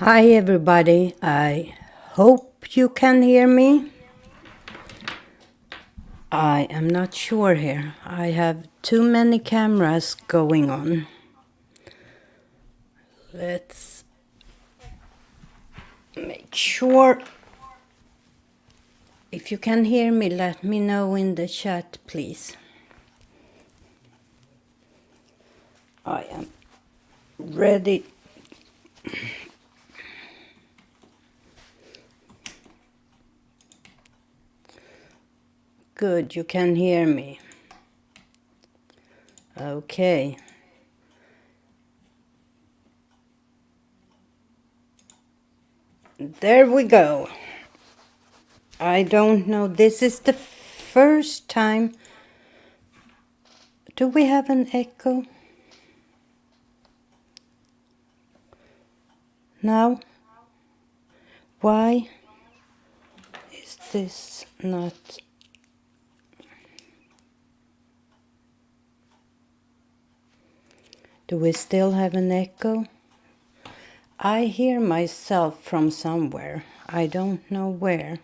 Hi everybody, I hope you can hear me. I am not sure here. I have too many cameras going on. Let's make sure. If you can hear me, let me know in the chat, please. I am ready. Good, you can hear me. Okay. There we go. I don't know, this is the first time. Do we have an echo? Now? Why is this not? Do we still have an echo? I hear myself from somewhere. I don't know where.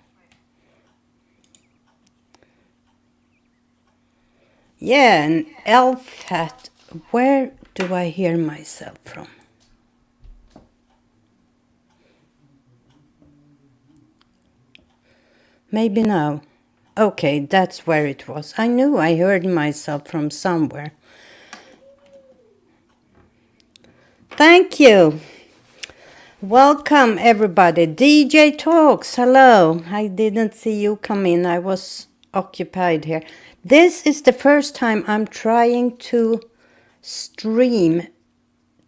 Yeah, an elf hat. Where do I hear myself from? Maybe now. Okay, that's where it was. I knew I heard myself from somewhere. Thank you. Welcome everybody. DJ Talks, hello. I didn't see you come in. I was occupied here. This is the first time I'm trying to stream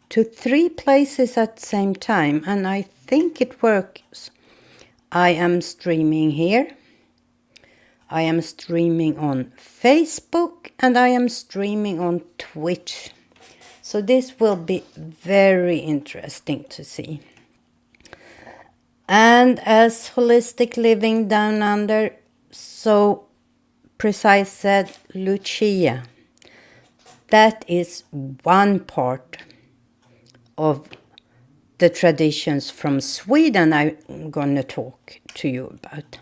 to 3 places at the same time, and I think it works. I am streaming here. I am streaming on Facebook, and I am streaming on Twitch. So this will be very interesting to see. And as Holistic Living Down Under so precise said, Lucia, that is one part of the traditions from Sweden I'm going to talk to you about.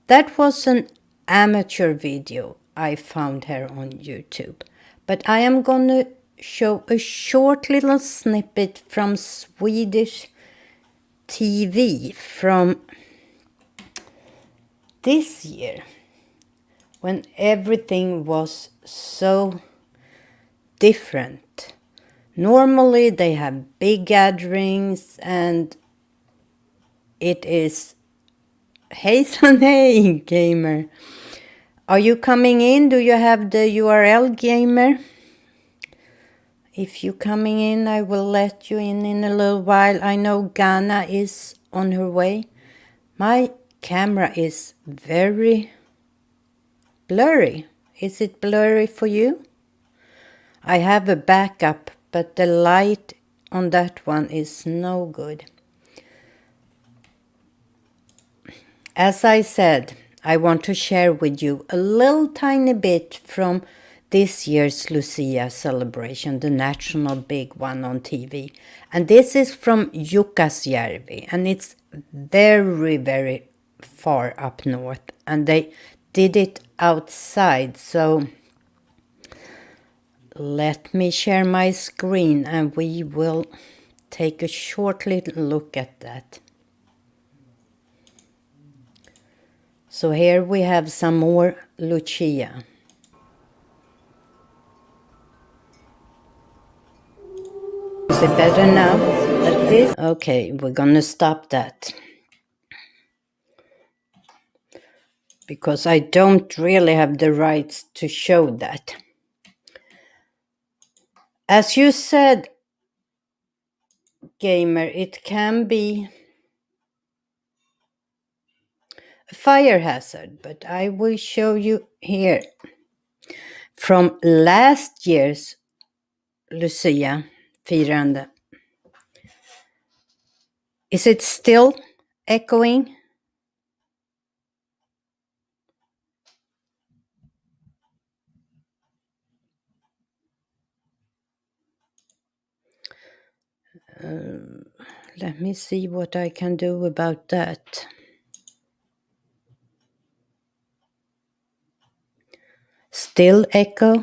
That was an amateur video I found here on YouTube. But I am going to show a short little snippet from Swedish TV from this year, when everything was so different. Normally they have big gatherings, and it is Hejsan hej, gamer. Are you coming in? Do you have the URL, gamer? If you're coming in, I will let you in a little while. I know Ghana is on her way. My camera is very blurry. Is it blurry for you? I have a backup, but the light on that one is no good. As I said, I want to share with you a little tiny bit from this year's Lucia celebration, the national big one on TV. And this is from Jukkasjärvi, and it's very, very far up north. And they did it outside, so let me share my screen and we will take a short little look at that. So here we have some more Lucia. Is it better now? Like this? Okay, we're gonna stop that. Because I don't really have the rights to show that. As you said, gamer, it can be a fire hazard, but I will show you here from last year's Lucia firande. Is it still echoing? Let me see what I can do about that. Still echo.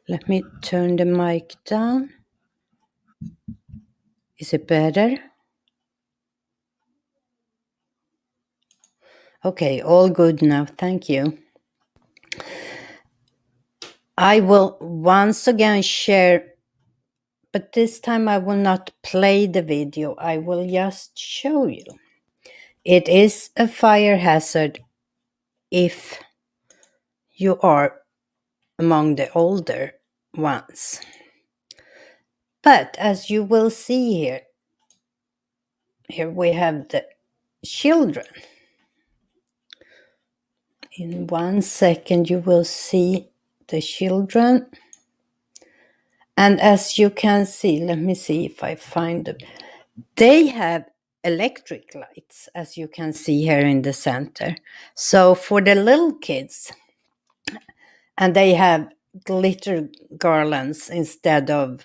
Let me turn the mic down. Is it better? Okay, all good now. Thank you. I will once again share, but this time I will not play the video. I will just show you. It is a fire hazard if you are among the older ones. But as you will see here we have the children. In 1 second you will see the children. And as you can see, let me see if I find them. They have electric lights, as you can see here in the center. So for the little kids, and they have glitter garlands instead of,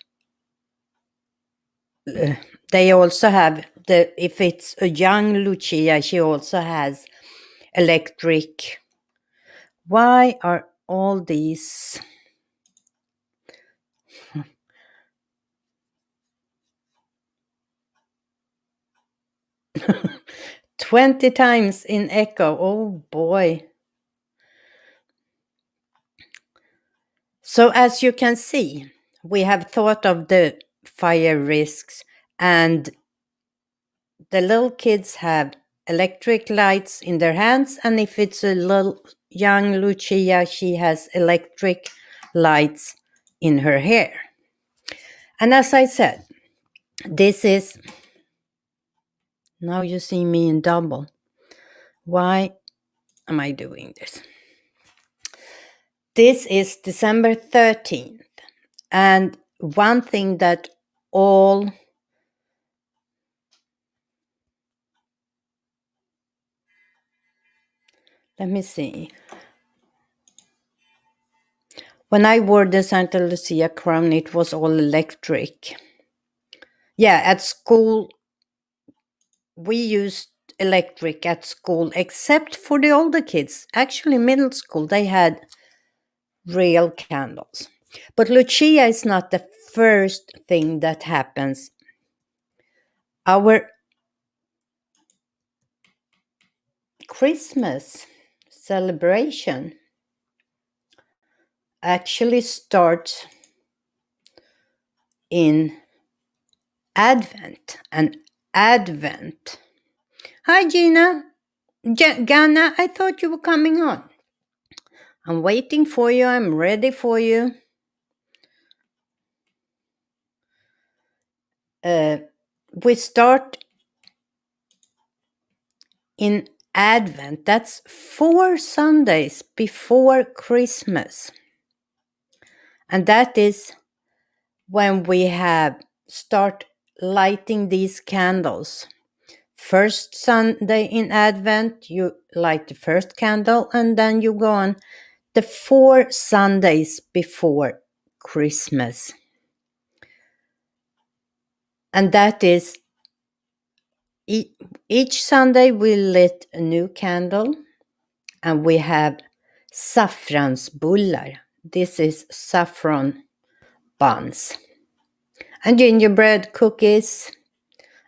they also have, if it's a young Lucia, she also has electric. Why are all these... 20 times in echo, oh boy. So as you can see, we have thought of the fire risks, and the little kids have electric lights in their hands, and if it's a little young Lucia, she has electric lights in her hair. And as I said, this is, now you see me in double. Why am I doing this? This is December 13th. And one thing that all let me see. When I wore the Santa Lucia crown, it was all electric. Yeah, at school, we used electric at school, except for the older kids. Actually, middle school, they had real candles. But Lucia is not the first thing that happens. Our Christmas celebration actually starts in Advent. And Advent. Hi, Gina. Ghana, I thought you were coming on. I'm waiting for you. I'm ready for you. We start in Advent. That's 4 Sundays before Christmas. And that is when we have start lighting these candles. First Sunday in Advent, you light the first candle, and then you go on the 4 Sundays before Christmas. And that is, each Sunday we lit a new candle, and we have saffransbullar. This is saffron buns. And gingerbread cookies,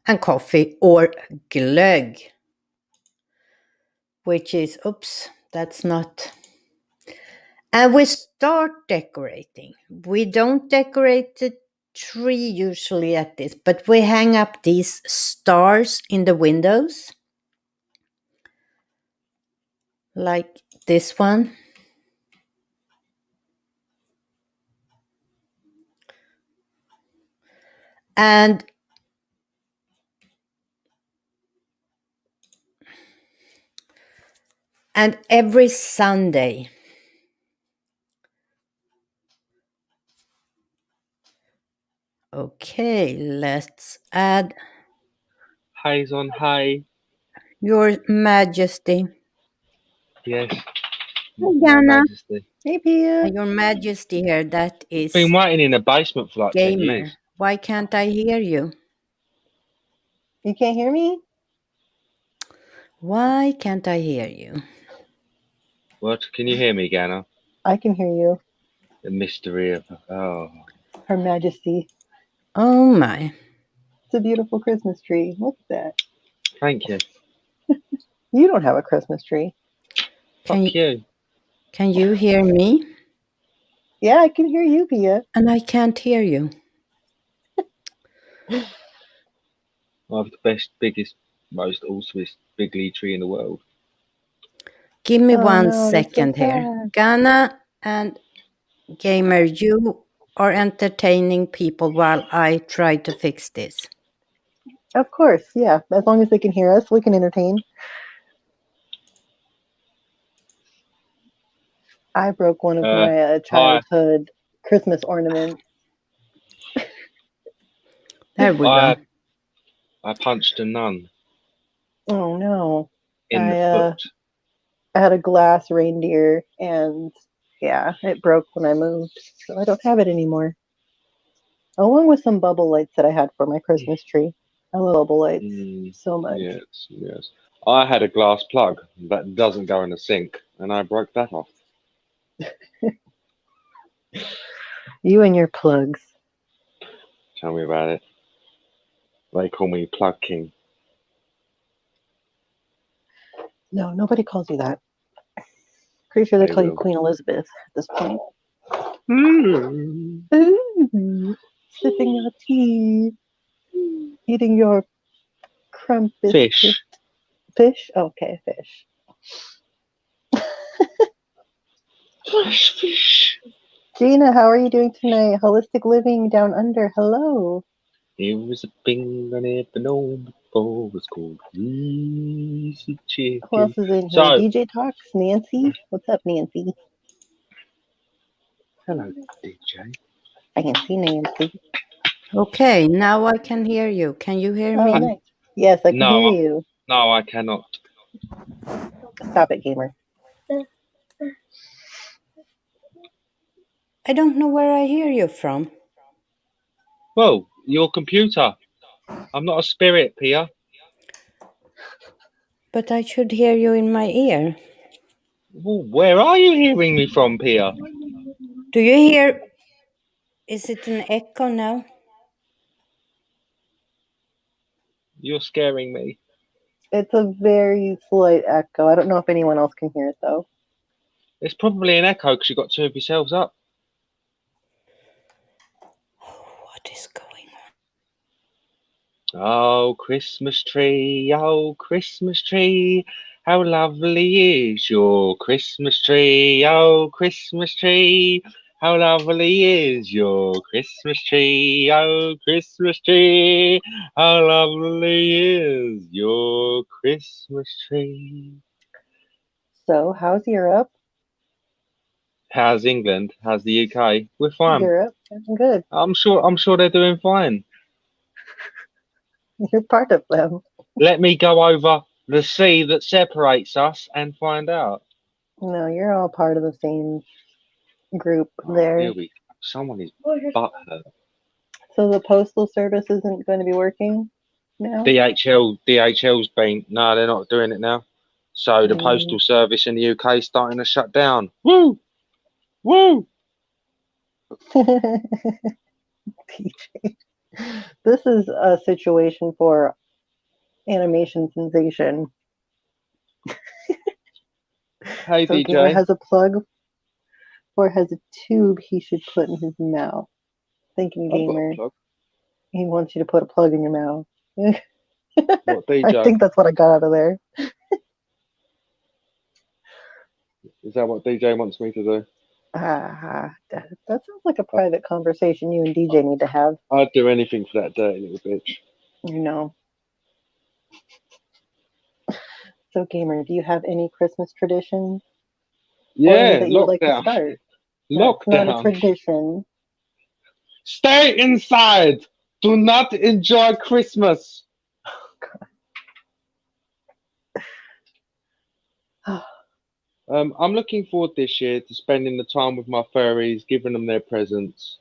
and coffee or glögg. Which is, oops, that's not. And we start decorating. We don't decorate the tree usually at this, but we hang up these stars in the windows. Like this one. And every Sunday, okay, let's add. Hi, Zon. Hi. Your Majesty. Yes. Hi, Your Majesty. Hey, Pia. Your Majesty here, that is Been waiting in the basement for like 10 gamer. years. Why can't I hear you? You can't hear me? Why can't I hear you? What? Can you hear me, Ganna? I can hear you. The mystery of Her Majesty. Oh my. It's a beautiful Christmas tree. Look at that. Thank you. You don't have a Christmas tree. Fuck you. Can you hear me? Yeah, I can hear you, Pia. And I can't hear you. I have the best, biggest, most awesomest bigly tree in the world. Give me Oh, one no, that's so second here. sad. Ghana and Gamer, you are entertaining people while I try to fix this. Of course, yeah. As long as they can hear us, we can entertain. I broke one of my childhood Christmas ornaments. There we go. I punched a nun Oh no. in the foot. I had a glass reindeer and yeah, it broke when I moved. So I don't have it anymore. Along with some bubble lights that I had for my Christmas tree. I love bubble lights so much. Yes. I had a glass plug that doesn't go in the sink, and I broke that off. You and your plugs. Tell me about it. They call me Plug King. No, nobody calls you that. Pretty sure they call you will. Queen Elizabeth at this point. Mm. Ooh, sipping your tea, eating your crumb biscuit. Fish. Fish? Okay, fish. Fish. Gina, how are you doing tonight? Holistic Living Down Under. Hello. It was a thing I never known before. It was called greasy chicken. Who else is in here? So, DJ Talks, Nancy. What's up, Nancy? hello, DJ. I can see Nancy. Okay, now I can hear you. Can you hear me? Nice. Yes, I can hear you. No, I cannot. Stop it, gamer. I don't know where I hear you from. Well, your computer. I'm not a spirit, Pia. But I should hear you in my ear. Well, where are you hearing me from, Pia? Do you hear? Is it an echo now? You're scaring me. It's a very slight echo. I don't know if anyone else can hear it, though. It's probably an echo because you got two of yourselves up. What is going on? Oh, Christmas tree, how lovely is your Christmas tree? Oh, Christmas tree, how lovely is your Christmas tree? Oh, Christmas tree, how lovely is your Christmas tree? So, how's Europe? How's England? How's the UK? We're fine. Europe, good. I'm sure they're doing fine. You're part of them. Let me go over the sea that separates us and find out. No, you're all part of the same group there. Here we go. Someone is butthurt. So the postal service isn't going to be working now? DHL's been, no, they're not doing it now. So the postal service in the UK is starting to shut down. Woo! Woo! PJ. This is a situation for animation sensation. Hey, so DJ. Gamer has a plug or has a tube he should put in his mouth. Thinking Gamer. He wants you to put a plug in your mouth. What, DJ? I think that's what I got out of there. Is that what DJ wants me to do? That sounds like a private conversation you and DJ need to have. I'd do anything for that dirty little bitch. You know. So, Gamer, do you have any Christmas traditions? Yeah, that you would like to start? Lockdown. That's not a tradition. Stay inside. Do not enjoy Christmas. Oh, God. I'm looking forward this year to spending the time with my furries, giving them their presents,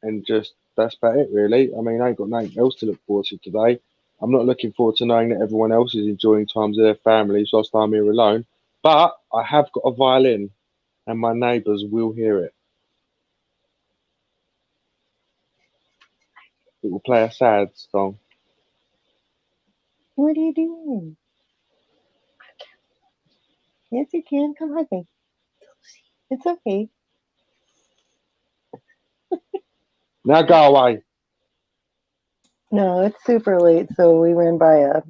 and just that's about it, really. I mean, I ain't got nothing else to look forward to today. I'm not looking forward to knowing that everyone else is enjoying times with their families whilst I'm here alone. But I have got a violin, and my neighbours will hear it. It will play a sad song. What are you doing? Yes, you can. Come hug me. It's okay. Now go away. No, it's super late, so we ran by a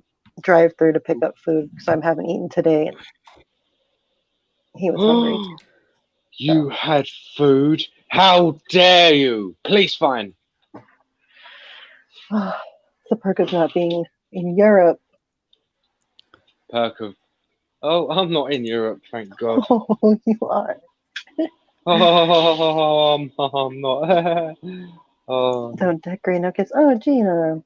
drive-through to pick up food because I haven't eaten today, and he was hungry. You had food? How dare you? Police fine. It's the perk of not being in Europe. Perk of. Oh, I'm not in Europe, thank God. Oh, you are. Oh, I'm not. Oh, Don't decorate no kids. Oh, Gina.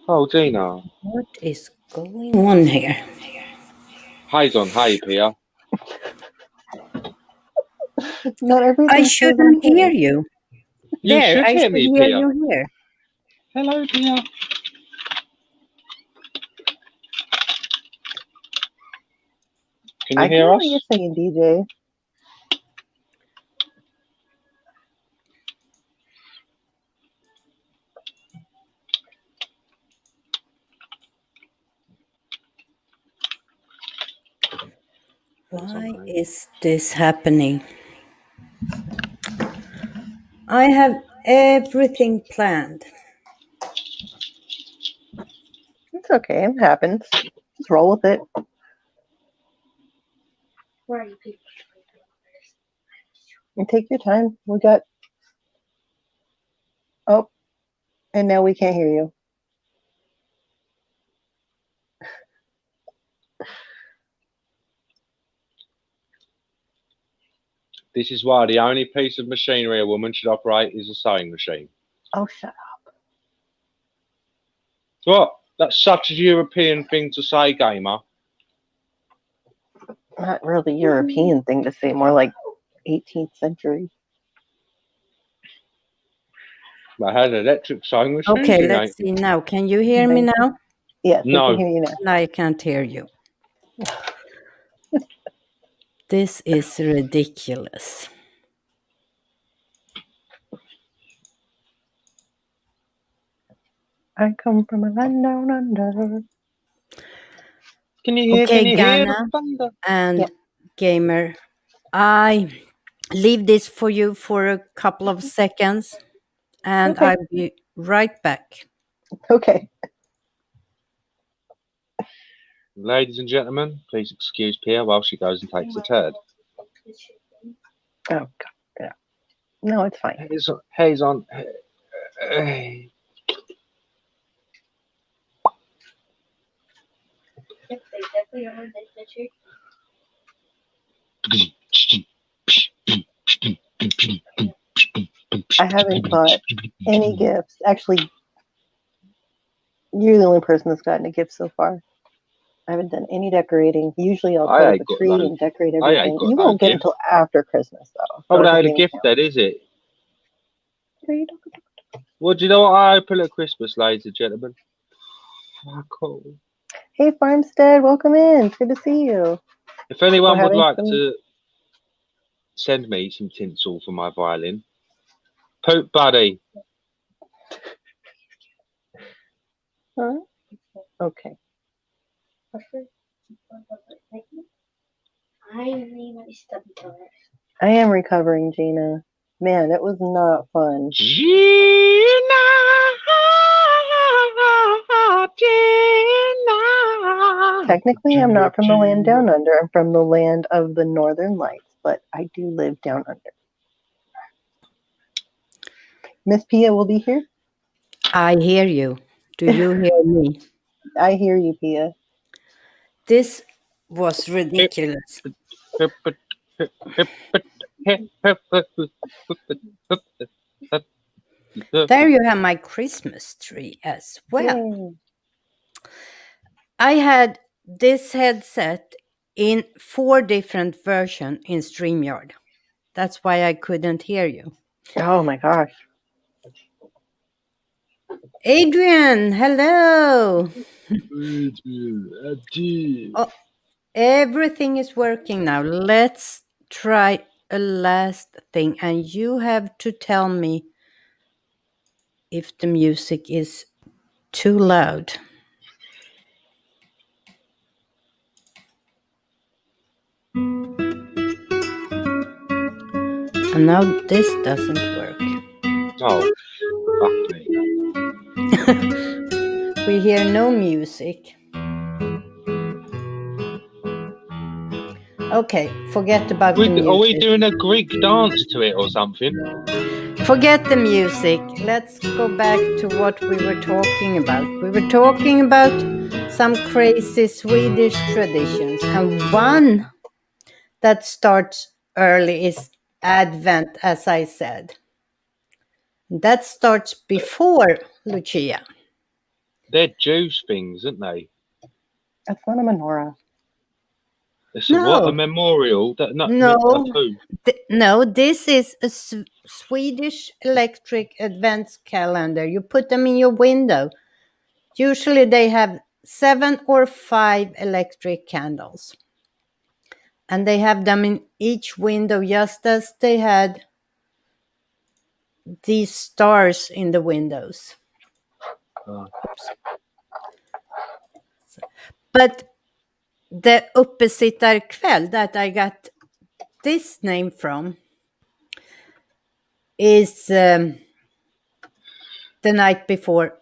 oh, Gina. What is going on here? Hi's on hay, Pia. Not everything. I shouldn't hear you. You There, should I hear should me, hear Pia. you here. Hello, Pia. Can you I hear hear us? what you're saying, DJ. Why is this happening? I have everything planned. It's okay. It happens. Just roll with it. And take your time. We got. Oh, and now we can't hear you. This is why the only piece of machinery a woman should operate is a sewing machine. Oh, shut up. What? That's such a European thing to say, gamer. Not really European thing to say. More like 18th century. I had an electric sewing machine. Okay, you know. let's see now. Can you hear me now? Yes, No. we can hear you now. I can't hear you. This is ridiculous. I come from a land down under. Can you hear? Okay, Can you hear Ghana the thunder? and Yep. Gamer, I leave this for you for a couple of seconds, and Okay. I'll be right back. Okay. Ladies and gentlemen, please excuse Pia while she goes and takes a turd. Oh, God. Yeah. No, it's fine. Hay's on. I haven't bought any gifts. Actually, you're the only person that's gotten a gift so far. I haven't done any decorating. Usually I'll I put up ain't a got tree no- and decorate I ain't everything. got You no won't get gift. until after Christmas, though. Oh, So that it ain't a doesn't gift count. then, is it? There you go. Well, do you know what I open at Christmas, ladies and gentlemen? Cool. Hey, Farmstead, welcome in. It's good to see you. If anyone We're would having like some- to send me some tinsel for my violin, Poop Buddy. Huh? Okay. I am recovering, Gina. Man, it was not fun. Gina. Technically, I'm not from the land down under. I'm from the land of the northern lights, but I do live down under. Miss Pia will be here. I hear you. Do you hear me? I hear you, Pia. This was ridiculous. There you have my Christmas tree as well. Yay. I had this headset in 4 different versions in StreamYard. That's why I couldn't hear you. Oh my gosh. Adrian, hello. Oh, everything is working now. Let's try a last thing, and you have to tell me if the music is too loud. And now this doesn't work. Oh, fuck me. We hear no music. Okay, forget about the music. Are we doing a Greek dance to it or something? Forget the music. Let's go back to what we were talking about. We were talking about some crazy Swedish traditions, and one that starts early is Advent, as I said. That starts before Lucia. They're Jews things, aren't they? That's not a menorah. It's what, a memorial? No, this is a Swedish electric advent calendar. You put them in your window. Usually they have 7 or 5 electric candles. And they have them in each window, just as they had these stars in the windows. Oops. But the uppesittarkväll that I got this name from is the night before.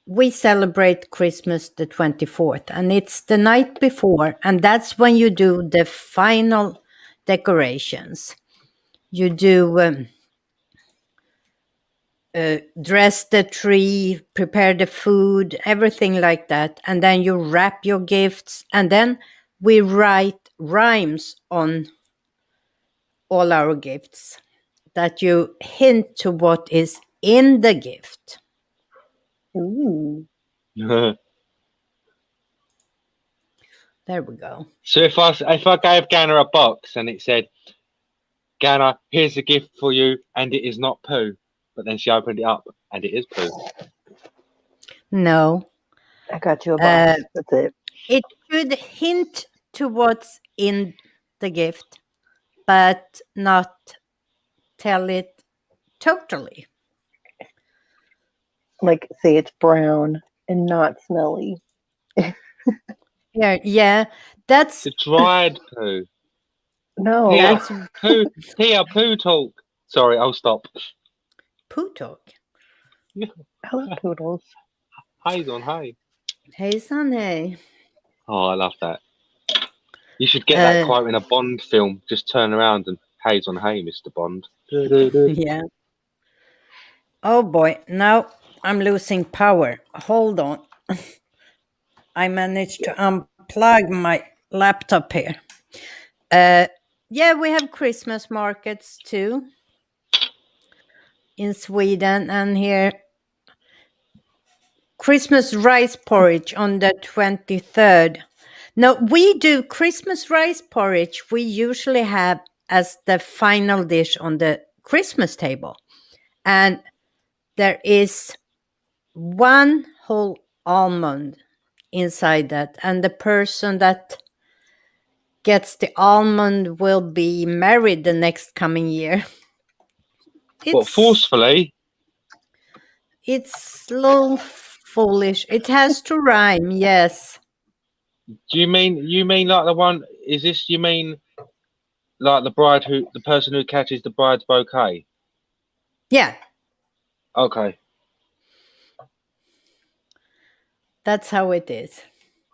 We celebrate Christmas the 24th, and it's the night before, and that's when you do the final decorations. You do dress the tree, prepare the food, everything like that, and then you wrap your gifts, and then we write rhymes on all our gifts that you hint to what is in the gift. Ooh. There we go. So if I gave Ganna a box and it said, Ganna, here's a gift for you, and it is not poo, but then she opened it up and it is poo. No. I got you a box. That's it. It should hint to what's in the gift, but not tell it totally. Like, say it's brown and not smelly. Yeah, that's The dried poo. No. that's Poo talk. Sorry, I'll stop. poo talk. I love poodles. Hey, on hey. Hey, son, hey. Oh, I love that. You should get that quote in a Bond film. Just turn around and haze on hey, Mr. Bond. Yeah. Oh boy, now I'm losing power. Hold on. I managed to unplug my laptop here. Yeah, we have Christmas markets too in Sweden, and here Christmas rice porridge on the 23rd. No, we do Christmas rice porridge. We usually have as the final dish on the Christmas table. And there is one whole almond inside that. And the person that gets the almond will be married the next coming year. What, forcefully? It's a little foolish. It has to rhyme, yes. Do you mean like the one? Is this you mean like the person who catches the bride's bouquet? Yeah, Okay, that's how it is.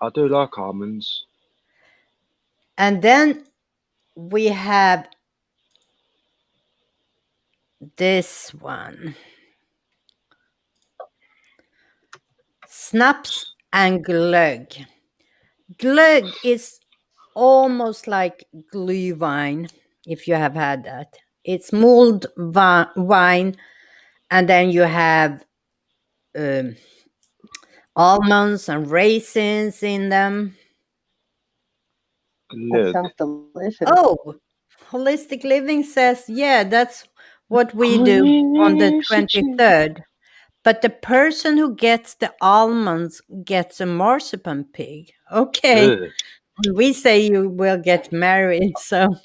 I do like almonds. And then we have this one. Snaps and glögg. Glögg is almost like glühwein, if you have had that. It's mulled wine, and then you have almonds and raisins in them. That sounds delicious. Oh, Holistic Living says, yeah, that's what we do on the 23rd. But the person who gets the almonds gets a marzipan pig. Okay. Ugh. We say you will get married, so.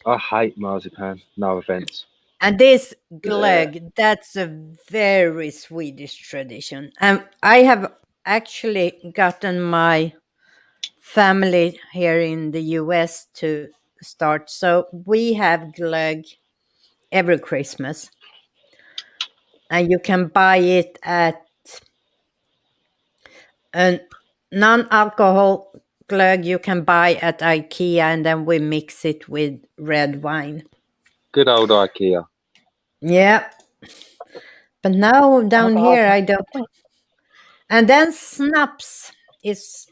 I hate marzipan. No offense. And this glögg, that's a very Swedish tradition. And I have actually gotten my family here in the US to start. So we have glögg every Christmas. And you can buy it at a non-alcohol glögg you can buy at IKEA, and then we mix it with red wine. Good old IKEA. Yeah. But now down That's here, awesome. I don't. And then snaps is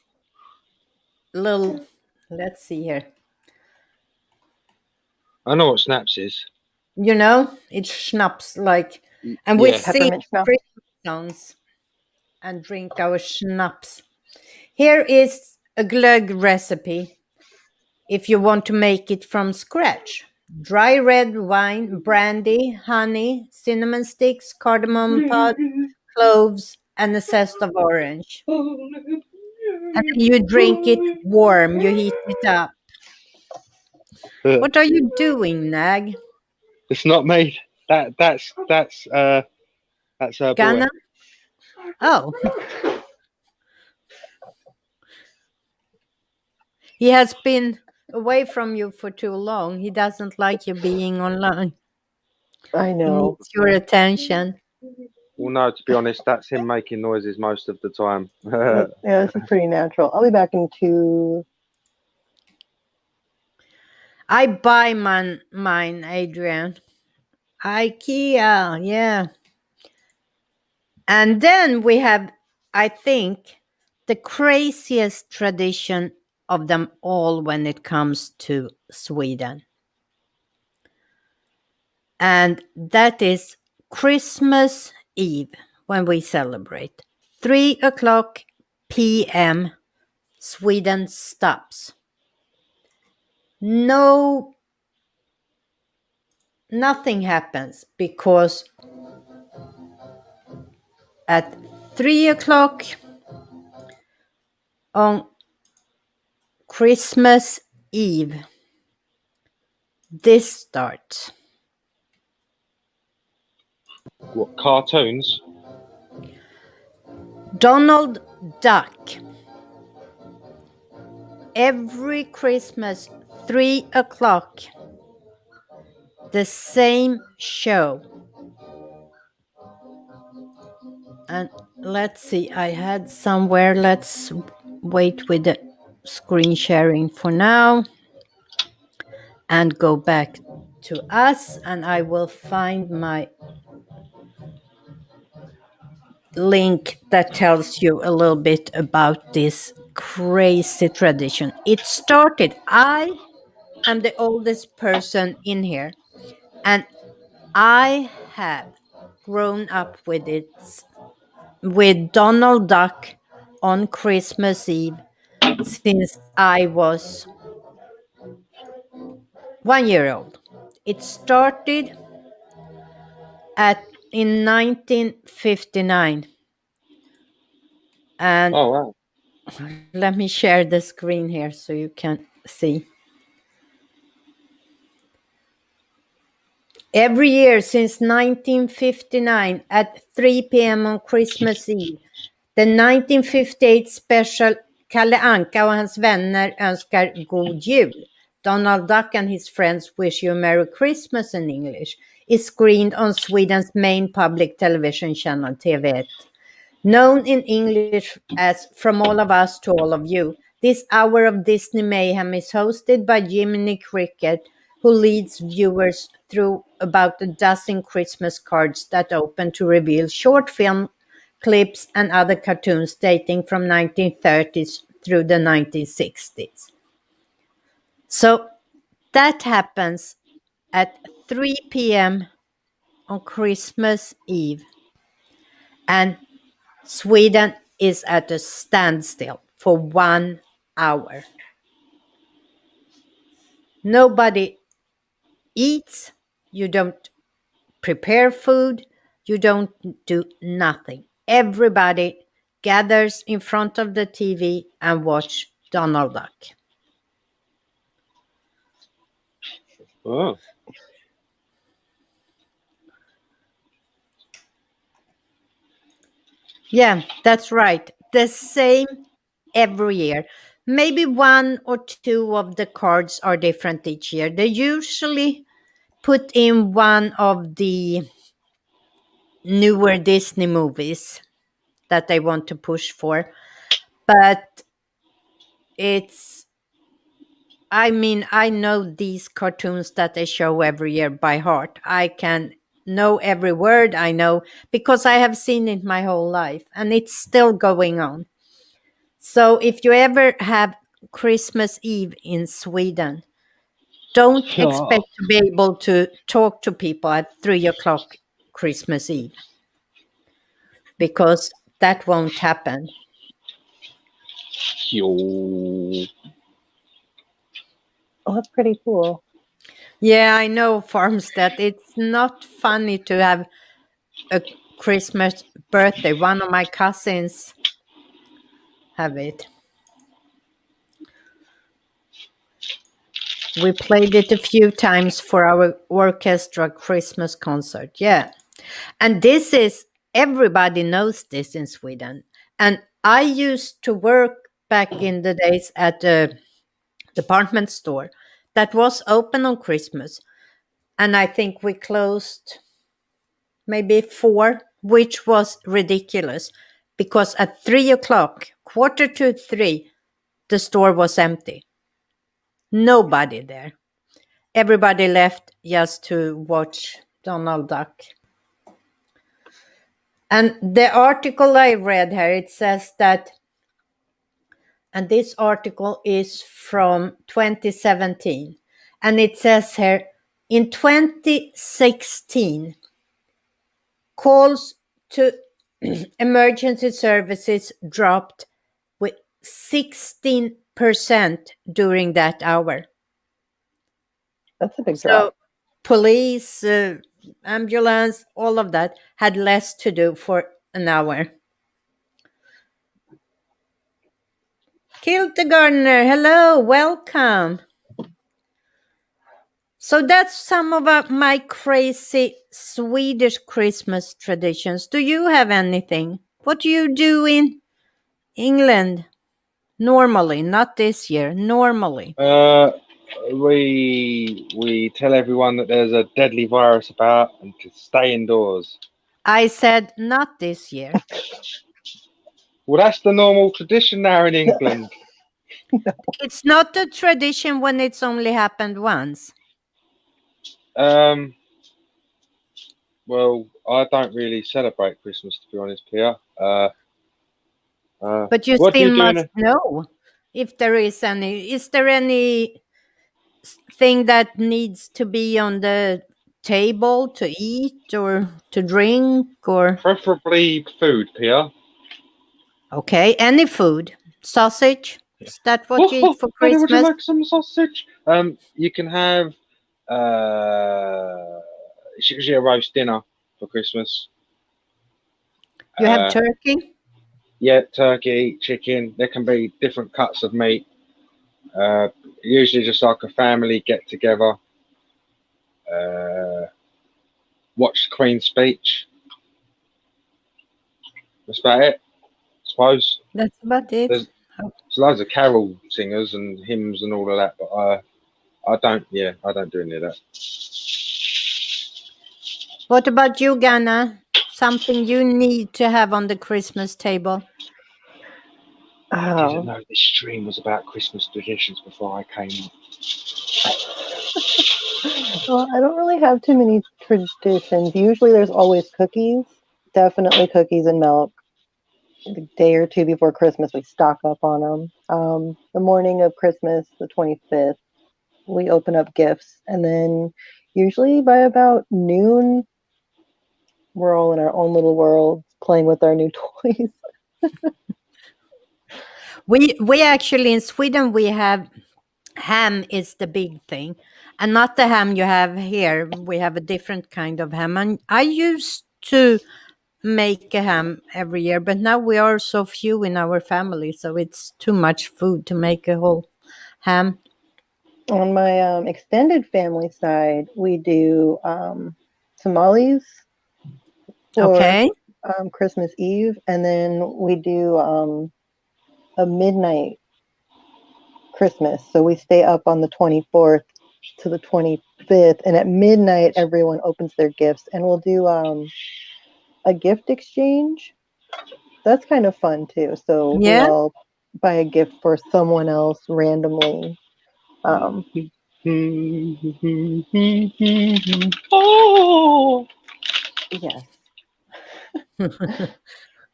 little, let's see here. I know what snaps is. You know, it's schnapps, like, and we Yeah. sing Peppermint schnapps. Christmas songs and drink our schnapps. Here is a glögg recipe if you want to make it from scratch. Dry red wine, brandy, honey, cinnamon sticks, cardamom pod, cloves, and a zest of orange. And then you drink it warm, you heat it up. What are you doing, Nag? It's not me. That's her boy. Ghana? Oh. He has been away from you for too long. He doesn't like you being online. I He know. needs your attention. Well, no, to be honest, that's him making noises most of the time. Yeah, this is pretty natural. I'll be back in 2. I buy mine, Adrian. IKEA, yeah. And then we have, I think, the craziest tradition of them all when it comes to Sweden. And that is Christmas Eve when we celebrate. 3:00 p.m. Sweden stops. No, nothing happens because at 3:00 on Christmas Eve, this starts. What, cartoons? Donald Duck. Every Christmas, 3:00, the same show. And let's see, I had somewhere, let's wait with the screen sharing for now and go back to us, and I will find my link that tells you a little bit about this crazy tradition. It started, I am the oldest person in here, and I have grown up with it, with Donald Duck on Christmas Eve since I was 1 year old. It started in 1959. And Oh, wow. let me share the screen here so you can see. Every year since 1959 at 3 p.m. on Christmas Eve, the 1958 special Kalle Anka och hans vänner önskar god jul. Donald Duck and his friends wish you a Merry Christmas in English is screened on Sweden's main public television channel TV1. Known in English as From All of Us to All of You, this hour of Disney mayhem is hosted by Jiminy Cricket, who leads viewers through about a dozen Christmas cards that open to reveal short film clips and other cartoons dating from 1930s through the 1960s. So that happens at 3 p.m. on Christmas Eve. And Sweden is at a standstill for 1 hour. Nobody eats, you don't prepare food, you don't do nothing. Everybody gathers in front of the TV and watch Donald Duck. Oh, Yeah, that's right. The same every year. Maybe one or two of the cards are different each year. They usually put in one of the newer Disney movies that they want to push for. But it's, I mean, I know these cartoons that they show every year by heart. I can know every word I know because I have seen it my whole life and it's still going on. So if you ever have Christmas Eve in Sweden, don't oh, expect to be able to talk to people at 3 o'clock Christmas Eve because that won't happen. yo. Oh, that's pretty cool. Yeah, I know, Farmstead. It's not funny to have a Christmas birthday. One of my cousins have it. We played it a few times for our orchestra Christmas concert. Yeah. And this is, everybody knows this in Sweden. And I used to work back in the days at a department store that was open on Christmas. And I think we closed maybe 4, which was ridiculous because at 3 o'clock, quarter to 3, the store was empty. Nobody there. Everybody left just to watch Donald Duck. And the article I read here, it says that, and this article is from 2017, and it says here, in 2016, calls to emergency services dropped with 16% during that hour. That's a big So drop. police, ambulance, all of that had less to do for an hour. Kiltegardener, hello, welcome. So that's some of my crazy Swedish Christmas traditions. Do you have anything? What do you do in England normally? Not this year, normally. We tell everyone that there's a deadly virus about and to stay indoors. I said not this year. Well, that's the normal tradition now in England. It's not a tradition when it's only happened once. Well, I don't really celebrate Christmas, to be honest, Pia. But you What do still you do must know if there is any. Is there any thing that needs to be on the table to eat or to drink or? Preferably food, Pia. Okay, any food. Sausage? Is that what you eat Oh, for Daddy, would you Christmas? like some sausage? You can have it's usually a roast dinner for Christmas. You have Uh, turkey? yeah, turkey, chicken. There can be different cuts of meat. Usually just like a family get together. Watch the Queen's speech. That's about it, I suppose. That's about it. There's loads of carol singers and hymns and all of that, but I don't do any of that. What about you, Ghana? Something you need to have on the Christmas table? I didn't Oh, know this stream was about Christmas traditions before I came up. well, I don't really have too many traditions. Usually there's always cookies, definitely cookies and milk. The day or two before Christmas, we stock up on them. The morning of Christmas, the 25th, we open up gifts. And then usually by about noon, we're all in our own little world playing with our new toys. We actually in Sweden we have ham is the big thing, and not the ham you have here. We have a different kind of ham, and I used to make a ham every year, but now we are so few in our family, so it's too much food to make a whole ham. On my extended family side, we do tamales for Okay. Christmas Eve, and then we do a midnight Christmas. So we stay up on the 24th to the 25th, and at midnight, everyone opens their gifts, and we'll do a gift exchange. That's kind of fun too. So we Yeah. all buy a gift for someone else randomly. Oh, Yes.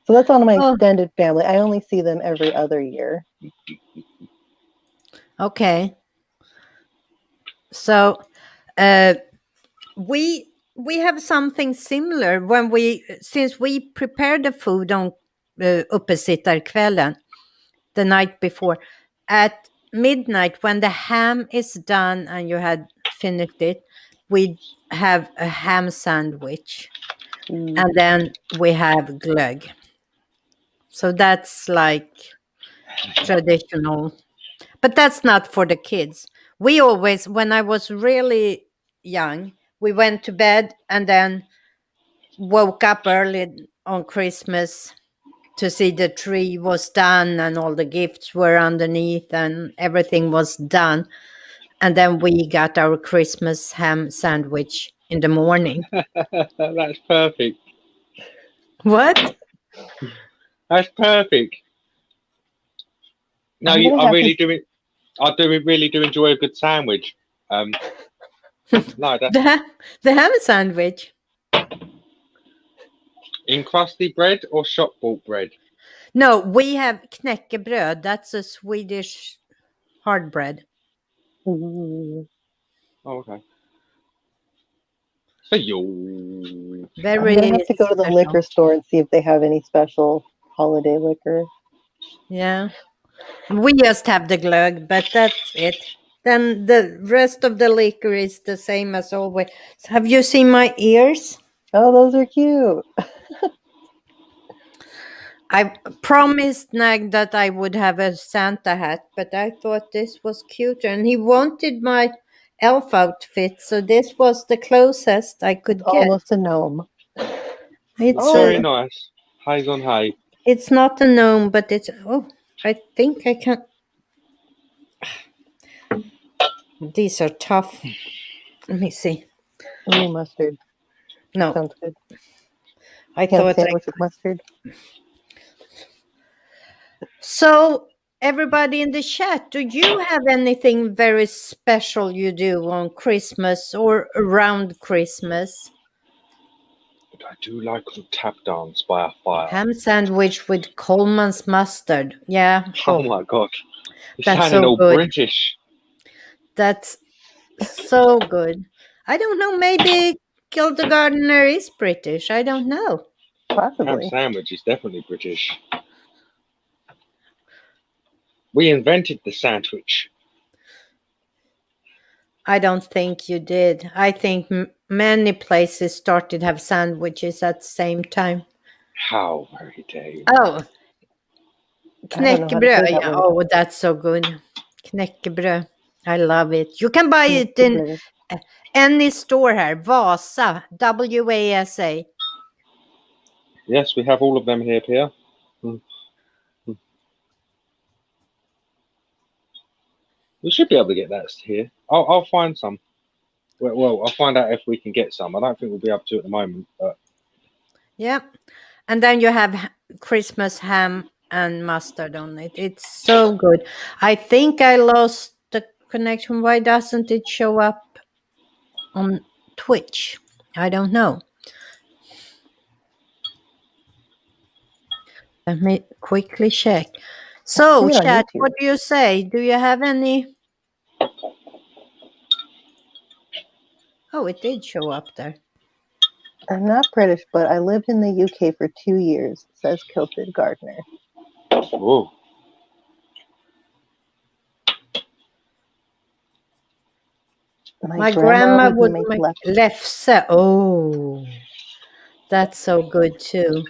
So that's on my Oh, extended family. I only see them every other year. okay. So, uh, we have something similar when since we prepare the food on uppesittarkvällen, the night before, at midnight when the ham is done and you had finished it, we have a ham sandwich, Mm. and then we have glögg. So that's like traditional, but that's not for the kids. We always, when I was really young, we went to bed and then woke up early on Christmas to see the tree was done and all the gifts were underneath and everything was done. And then we got our Christmas ham sandwich in the morning. that's perfect. What? That's perfect. No, I'm gonna I have really to. do. Really do enjoy a good sandwich. No, that's The ham sandwich. encrusty bread or shop bought bread. No, we have knäckebröd. That's a Swedish hard bread. Ooh. Oh, okay. So you. I'm Very gonna have to go to the special. liquor store and see if they have any special holiday liquor. Yeah. We just have the glögg, but that's it. Then the rest of the liquor is the same as always. Have you seen my ears? Oh, those are cute. I promised Nag that I would have a Santa hat, but I thought this was cuter. And he wanted my elf outfit, so this was the closest I could get. Almost a gnome. It's Very nice. Hayes on hay. it's not a gnome, but it's I think I can. These are tough. Let me see. Ooh, mustard. No, Sounds good. I Ham thought I sandwich with mustard. So, everybody in the chat, do you have anything very special you do on Christmas or around Christmas? I do like a tap dance by a fire. Ham sandwich with Coleman's mustard. Yeah. Oh my god. You're That's sounding so all good. British. That's so good. I don't know. Maybe Gardner is British. I don't know. Ham Possibly. sandwich is definitely British. We invented the sandwich. I don't think you did. I think many places started have sandwiches at the same time. How very dare you? Oh, I don't know how to say knäckebröd. that Yeah. word. Oh, that's so good. Knäckebröd. I love it. You can buy it in Knäckebröd. any store here. Vasa. WASA. Yes, we have all of them here, Pia. We should be able to get that here. I'll find some. Well, I'll find out if we can get some. I don't think we'll be able to at the moment, but Yeah. And then you have Christmas ham and mustard on it. It's so good. I think I lost the connection. Why doesn't it show up on Twitch? I don't know. Let me quickly check. So, see it on chat, YouTube. what do you say? Do you have any? Oh, it did show up there. I'm not British, but I lived in the UK for 2 years, says Kilted Gardner. oh, My grandma would make make lefse. lefse. Oh, That's so good too.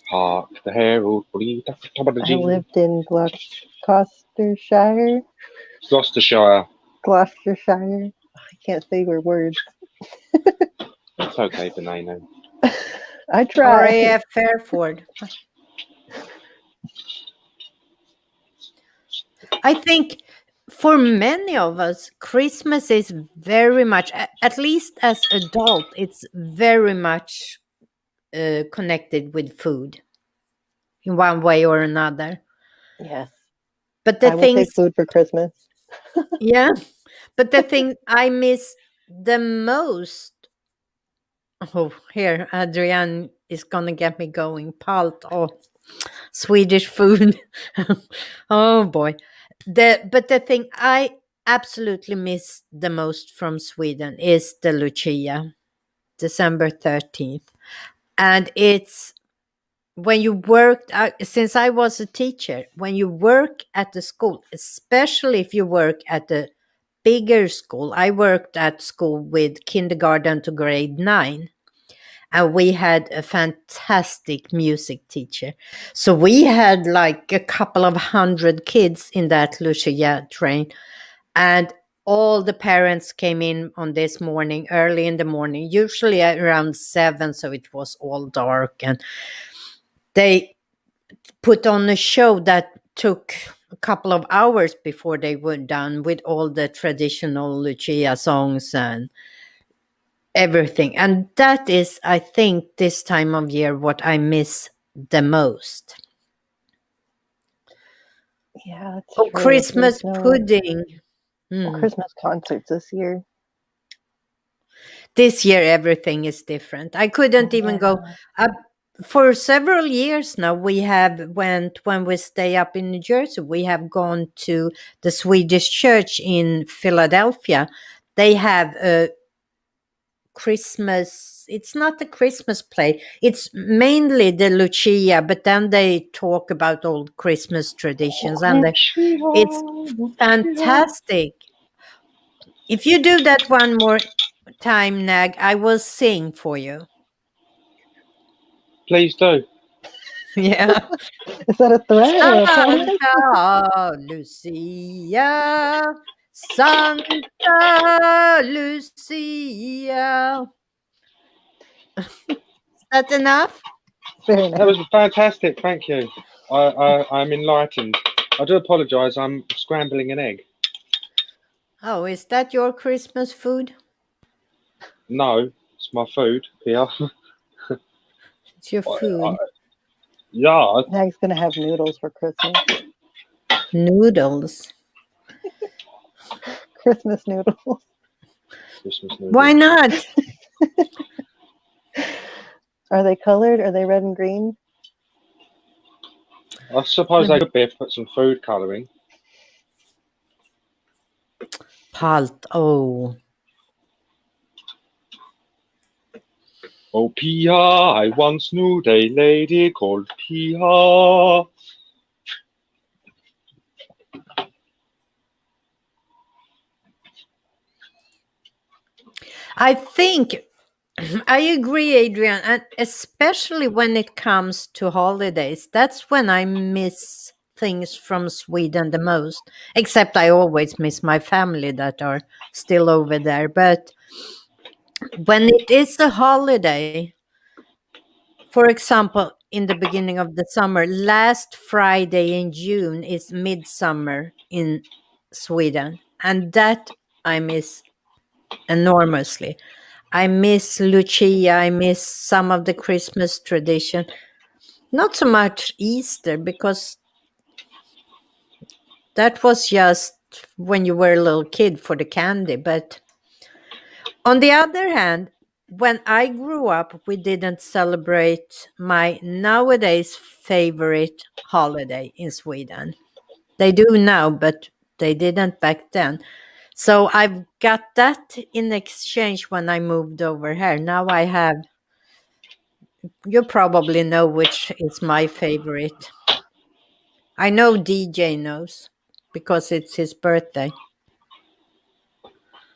Hark the herald bleed at the top of the I G. lived in Gloucestershire. Gloucestershire. Gloucestershire. I can't say your words. It's okay, Benino. I try. RAF Fairford. I think for many of us, Christmas is very much, at least as adult, it's very much connected with food in one way or another. Yes. But the I will take things, food for Christmas. yeah, but the thing I miss the most. Oh, here, Adrian is gonna get me going. Palt, oh, Swedish food. Oh boy. But the thing I absolutely miss the most from Sweden is the Lucia, December 13th. And it's when you worked since I was a teacher, when you work at the school, especially if you work at the bigger school. I worked at school with kindergarten to grade 9, and we had a fantastic music teacher. So we had like a couple of 100 kids in that Lucia train, and all the parents came in on this morning, early in the morning, usually at around 7, so it was all dark, and they put on a show that took a couple of hours before they were done with all the traditional Lucia songs and everything. And that is, I think, this time of year what I miss the most. Yeah, that's Oh, true. Christmas There's no pudding. Christmas concerts this year. This year everything is different. I couldn't even go up. For several years now, we have went, when we stay up in New Jersey, we have gone to the Swedish church in Philadelphia. They have a Christmas, it's not a Christmas play, it's mainly the Lucia, but then they talk about old Christmas traditions, and it's fantastic. If you do that one more time, Nag, I will sing for you. Please do. Yeah. Is that a threat or a promise? Santa Lucia, Santa Lucia. Is that enough? Fair That enough. was fantastic. Thank you. I'm enlightened. I do apologise. I'm scrambling an egg. Oh, is that your Christmas food? No, it's my food, Pia. It's your food. Yeah, Nag's gonna have noodles for Christmas. Noodles. Christmas noodles. Christmas noodles. Why not? Are they colored? Are they red and green? I suppose I could be if put some food colouring. Palt. Oh. Oh, Pia, I once knew a lady called Pia. I think I agree, Adrian, and especially when it comes to holidays, that's when I miss things from Sweden the most. Except I always miss my family that are still over there. But when it is a holiday, for example, in the beginning of the summer, last Friday in June is midsummer in Sweden, and that I miss enormously. I miss Lucia. I miss some of the Christmas tradition. Not so much Easter, because that was just when you were a little kid for the candy. But on the other hand, when I grew up, we didn't celebrate my nowadays favorite holiday in Sweden. They do now, but they didn't back then. So I've got that in exchange when I moved over here. Now I have, you probably know which is my favorite. I know DJ knows because it's his birthday.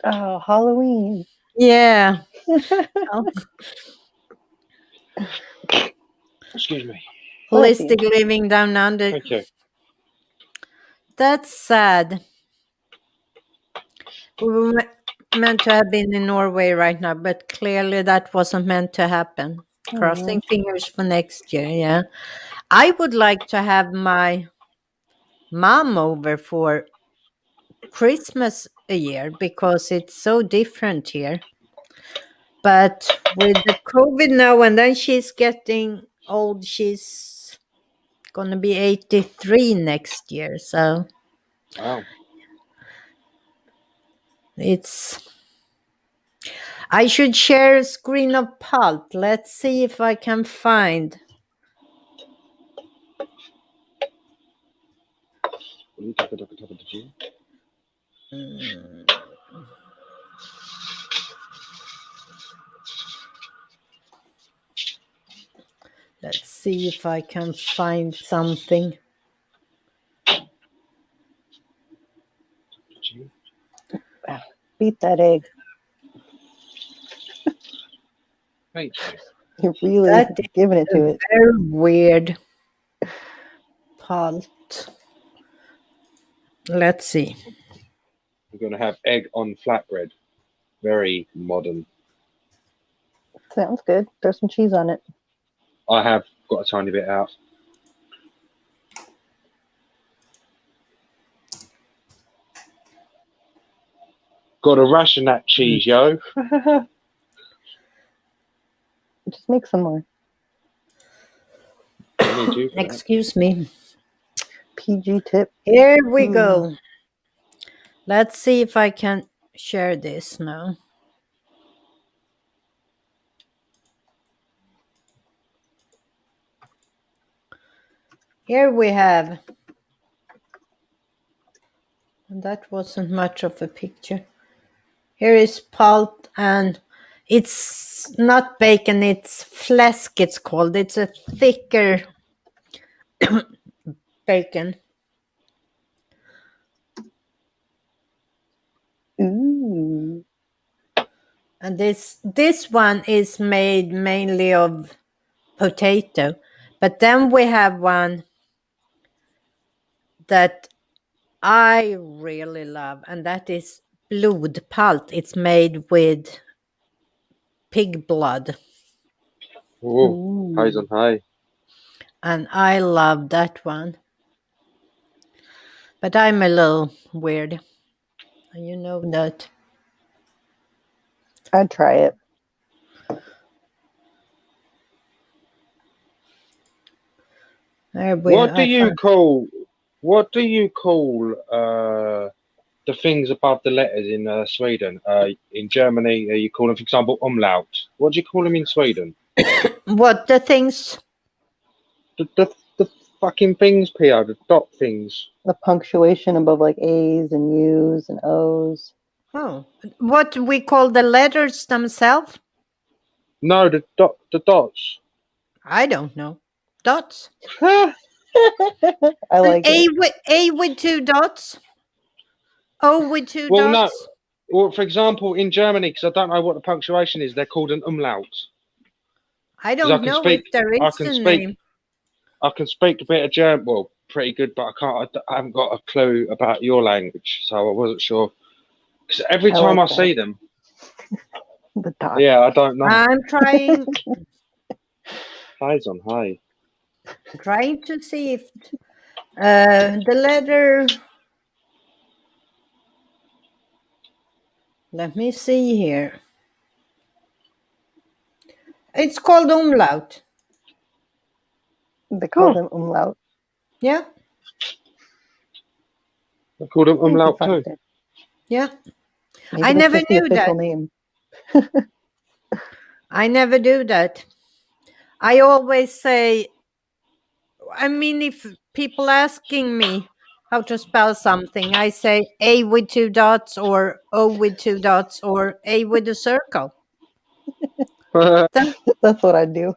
Oh, Halloween. Yeah. Oh, Excuse me. Bless you. holistic living down under. Thank you. That's sad. We were meant to have been in Norway right now, but clearly that wasn't meant to happen. Oh, Crossing no. fingers for next year. Yeah. I would like to have my mom over for Christmas a year because it's so different here. But with the COVID now, and then she's getting old, she's going to be 83 next year. So Wow. it's. I should share a screen of Pulp. Let's see if I can find. Let's see if I can find something. Beat that egg. Thank you. You're really That is giving it to it. very weird. Pulp. Let's see. We're going to have egg on flatbread. Very modern. Sounds good. Throw some cheese on it. I have got a tiny bit out. Got to ration that cheese, yo. Just make some more. I need you for that. Excuse me. PG tip. Here we go. Let's see if I can share this now. Here we have. And that wasn't much of a picture. Here is pulp, and it's not bacon, it's fläsk, it's called. It's a thicker bacon. Ooh. And this one is made mainly of potato. But then we have one that I really love, and that is blodpalt. It's made with pig blood. Oh, highs on high. And I love that one. But I'm a little weird. And you know that. I'd try it. What do you call the things above the letters in Sweden? In Germany, you call them, for example, umlaut. What do you call them in Sweden? What the things? The fucking things, Pia, the dot things. The punctuation above like A's and U's and O's. Oh, what we call the letters themselves? No, the dots. I don't know. Dots. I like it. A with two dots. O with two Well, no. dots. Well, for example, in Germany, because I don't know what the punctuation is, they're called an umlaut. I don't know if there is a name. I can speak a bit of German, well, pretty good, but I haven't got a clue about your language, so I wasn't sure. Because every time I see them, The dot. yeah, I don't know. I'm trying. Highs on high. Trying to see if the letter. Let me see here. It's called umlaut. They call them umlaut. Yeah. They call them umlaut too. Yeah. Maybe I that's never just the knew official that. name. I never do that. I always say, I mean, if people asking me how to spell something, I say A with two dots or O with two dots or A with a circle. That's what I do.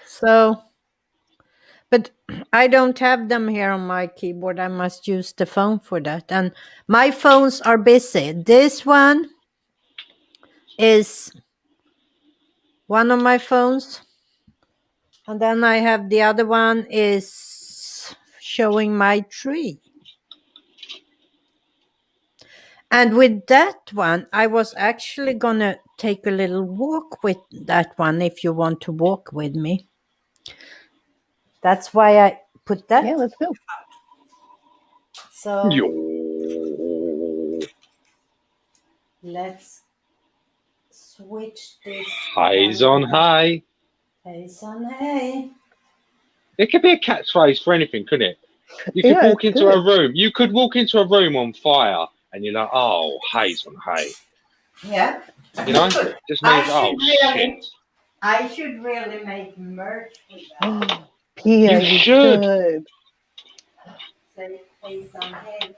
So, But I don't have them here on my keyboard. I must use the phone for that. And my phones are busy. This one is one of my phones. And then I have the other one is showing my tree. And with that one, I was actually going to take a little walk with that one if you want to walk with me. That's why I put that. Yeah, let's go. So Yo. let's switch this. Highs on high. Haze on hay. It could be a catchphrase for anything, couldn't it? You could Yeah, walk it's into good. a room. You could walk into a room on fire, and you're like, "Oh, haze on hay." Yeah. You know, just means, "Oh shit." I should really make merch with that. Pia, You you should. should. Say haze on hay.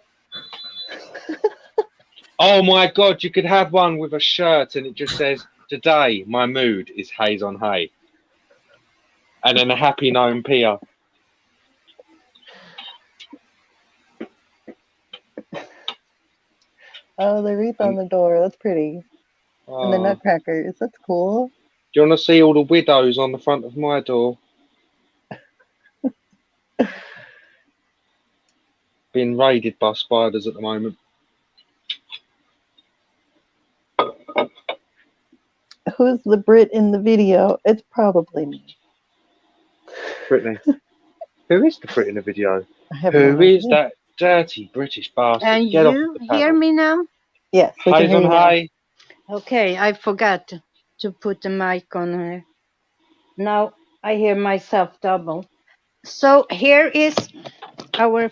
Oh my god, you could have one with a shirt, and it just says, "Today, my mood is haze on hay," and then a happy gnome Pia. Oh, the wreath on the door. That's pretty. And the Oh, nutcrackers. That's cool. do you want to see all the widows on the front of my door? Being raided by spiders at the moment. Who's the Brit in the video? It's probably me. Brittany. Who is the Brit in the video? I have Who no is idea. that dirty British bastard? And Get off you the hear panel. me now? Yes, we can Haze hear on you now. hay. Okay, I forgot to put the mic on here. Now I hear myself double. So here is our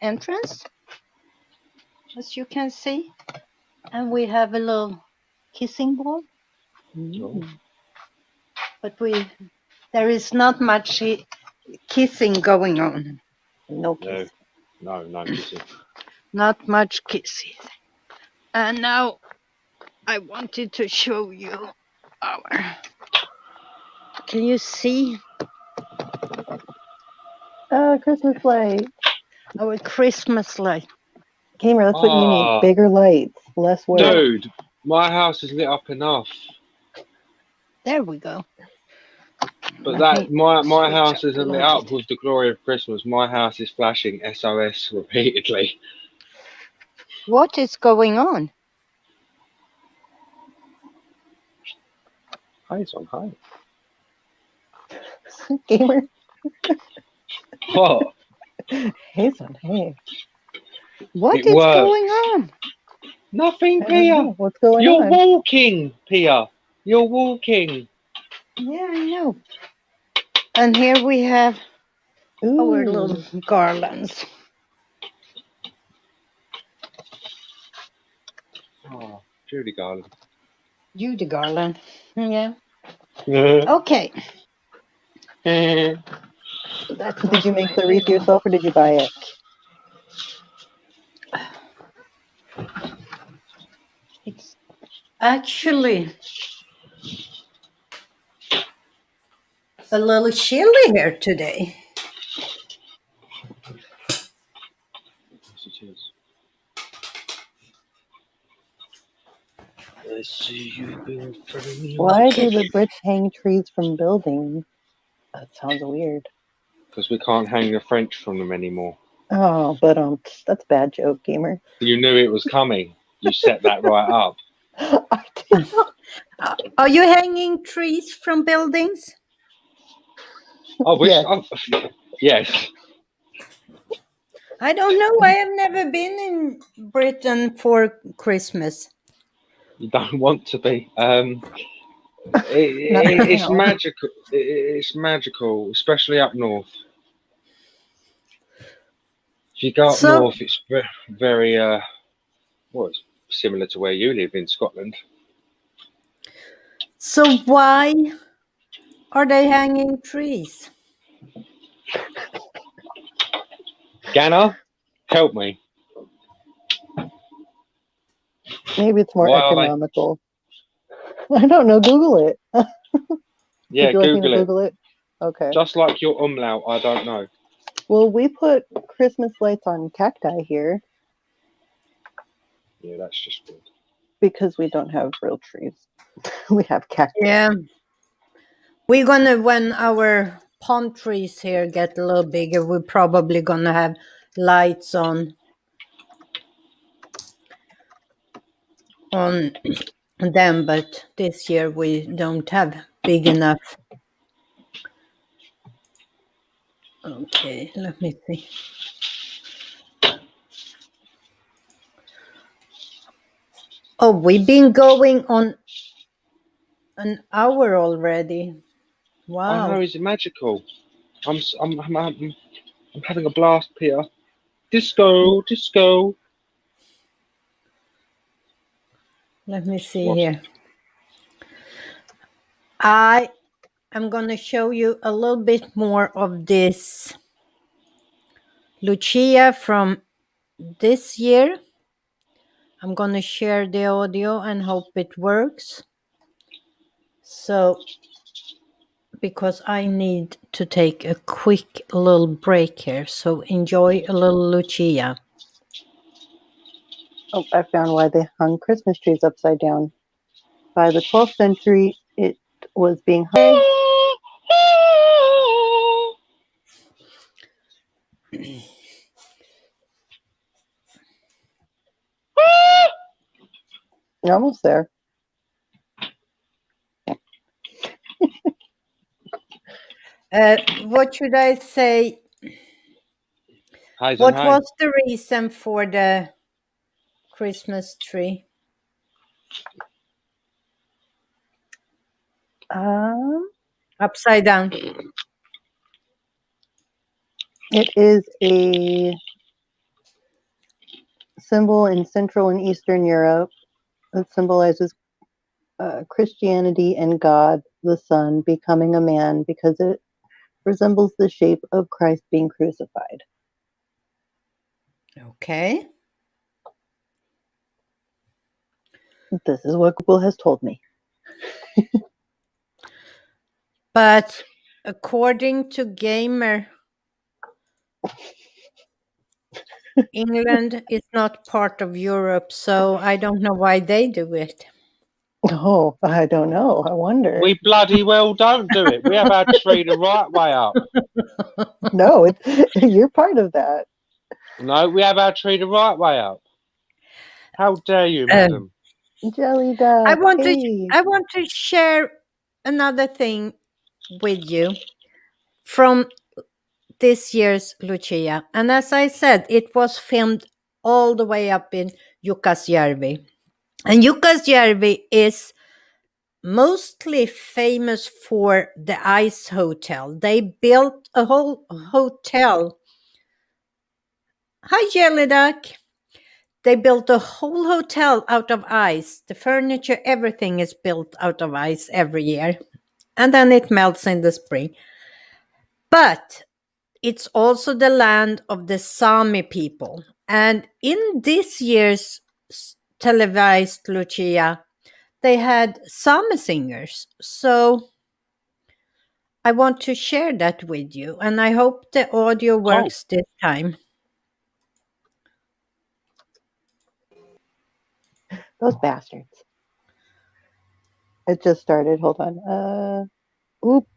entrance, as you can see. And we have a little kissing bowl. But there is not much kissing going on. No kiss. No kissing. Not much kissing. And now I wanted to show you our. Can you see Christmas light. our Christmas light? Gamer, that's what you need. Bigger lights, less work. Dude, my house is lit up enough. There we go. But that my switch house up a isn't lit little up bit. with the glory of Christmas. My house is flashing SOS repeatedly. What is going on? Haze on hay. Gamer. What? Haze on hay. What It is works. going on? Nothing, I don't Pia. know. What's going You're on? walking, Pia. You're walking. Yeah, I know. And here we have our Ooh. little garlands. Oh, Judy Garland. Judy garland. Yeah. Yeah. Okay. So that's Did you make the wreath yourself or did you buy it? It's actually a little chilly here today. Yes, it is. I see you've been throwing me Why Okay. do the Brits hang trees from buildings? That sounds weird. because we can't hang the French from them anymore. Oh, but that's a bad joke, Gamer. You knew it was coming. You set that right up. I did not. Are you hanging trees from buildings? I wish. Yes. Yes. I don't know. I have never been in Britain for Christmas. You don't want to be. Not It's now. magical. It's magical, especially up north. If you go up So- north, it's very well, it's similar to where you live in Scotland. So why are they hanging trees? Ganna, help me. Maybe it's more Why are they- economical. I don't know. Google it. Yeah, Would you like me to Google it. Google it? Okay. Just like your umlaut, I don't know. Well, we put Christmas lights on cacti here Yeah, that's just weird. because we don't have real trees. We have cactus. Yeah. We're gonna, when our palm trees here get a little bigger, we're probably gonna have lights on them, but this year we don't have big enough. Okay, let me see. Oh, we've been going on an hour already. I Wow. know, it's magical. I'm having a blast, Peter. Disco, disco. Let me see What? here. I am going to show you a little bit more of this Lucia from this year. I'm going to share the audio and hope it works. So, because I need to take a quick little break here. So, enjoy a little Lucia. Oh, I found why they hung Christmas trees upside down. By the 12th century, it was being hung. You're almost there. What should I say? Highs and What highs. was the reason for the Christmas tree? Upside down. It is a symbol in Central and Eastern Europe that symbolizes Christianity and God, the Son, becoming a man because it resembles the shape of Christ being crucified. Okay. This is what Google has told me. But according to Gamer, England is not part of Europe, so I don't know why they do it. Oh, I don't know. I wonder. We bloody well don't do it. We have our tree the right way up. No, you're part of that. No, we have our tree the right way up. How dare you, madam? Jelly duck. I want hey. to share another thing with you from this year's Lucia. And as I said, it was filmed all the way up in Jukkasjärvi. And Jukkasjärvi is mostly famous for the ice hotel. They built a whole hotel. Hi, Jelly Duck. They built a whole hotel out of ice. The furniture, everything is built out of ice every year. And then it melts in the spring. But it's also the land of the Sami people. And in this year's televised Lucia, they had Sami singers. So I want to share that with you. And I hope the audio works this time. Those bastards. It just started. Hold on. Oops.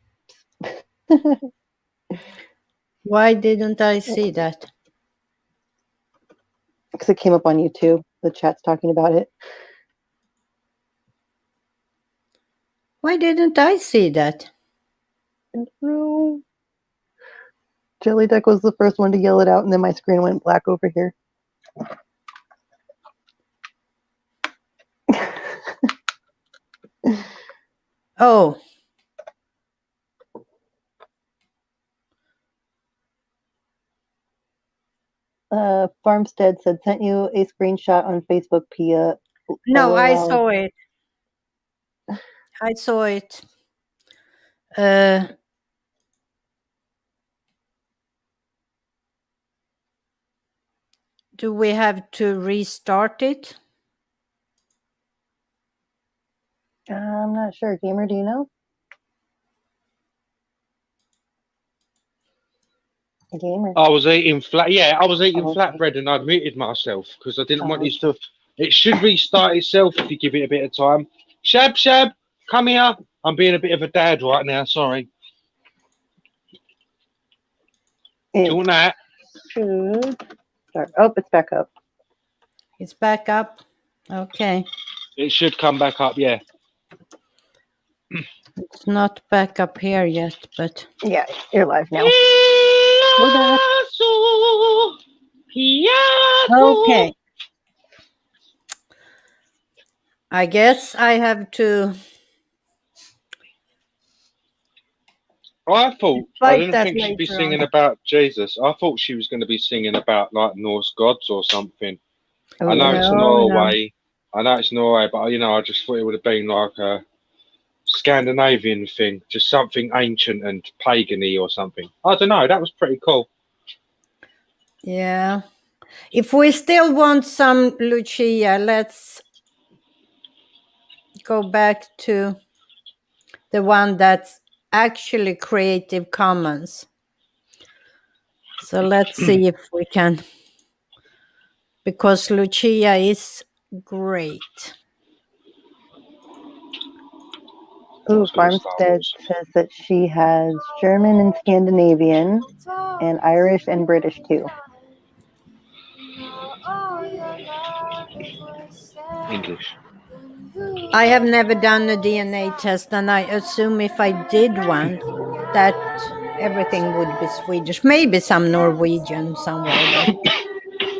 Why didn't I see that? Because it came up on YouTube. The chat's talking about it. Why didn't I see that? No. Jelly Duck was the first one to yell it out, and then my screen went black over here. Oh. Farmstead said, sent you a screenshot on Facebook, Pia. No, I LOL. saw it. I saw it. Do we have to restart it? I'm not sure. Gamer, do you know? Gamer. I was eating I was eating Okay. flatbread and I'd muted myself because I didn't want this to. It should restart itself if you give it a bit of time. Shab, come here. I'm being a bit of a dad right now. Sorry. Do you want that? Should start. Oh, it's back up. It's back up. Okay. It should come back up. Yeah. It's not back up here yet, but Yeah, you're live now. We're back. okay. I guess I have to. I thought I Fight didn't that think she'd be later singing on. about Jesus. I thought she was going to be singing about like Norse gods or something. I know it's Norway. I know it's Norway, but you know, I just thought it would have been like a Scandinavian thing, just something ancient and pagan-y or something. I don't know. That was pretty cool. Yeah. If we still want some Lucia, let's go back to the one that's actually Creative Commons. So let's see if we can, because Lucia is great. Ooh, Farmstead says that she has German and Scandinavian and Irish and British too. English. I have never done a DNA test, and I assume if I did one, that everything would be Swedish. Maybe some Norwegian somewhere, but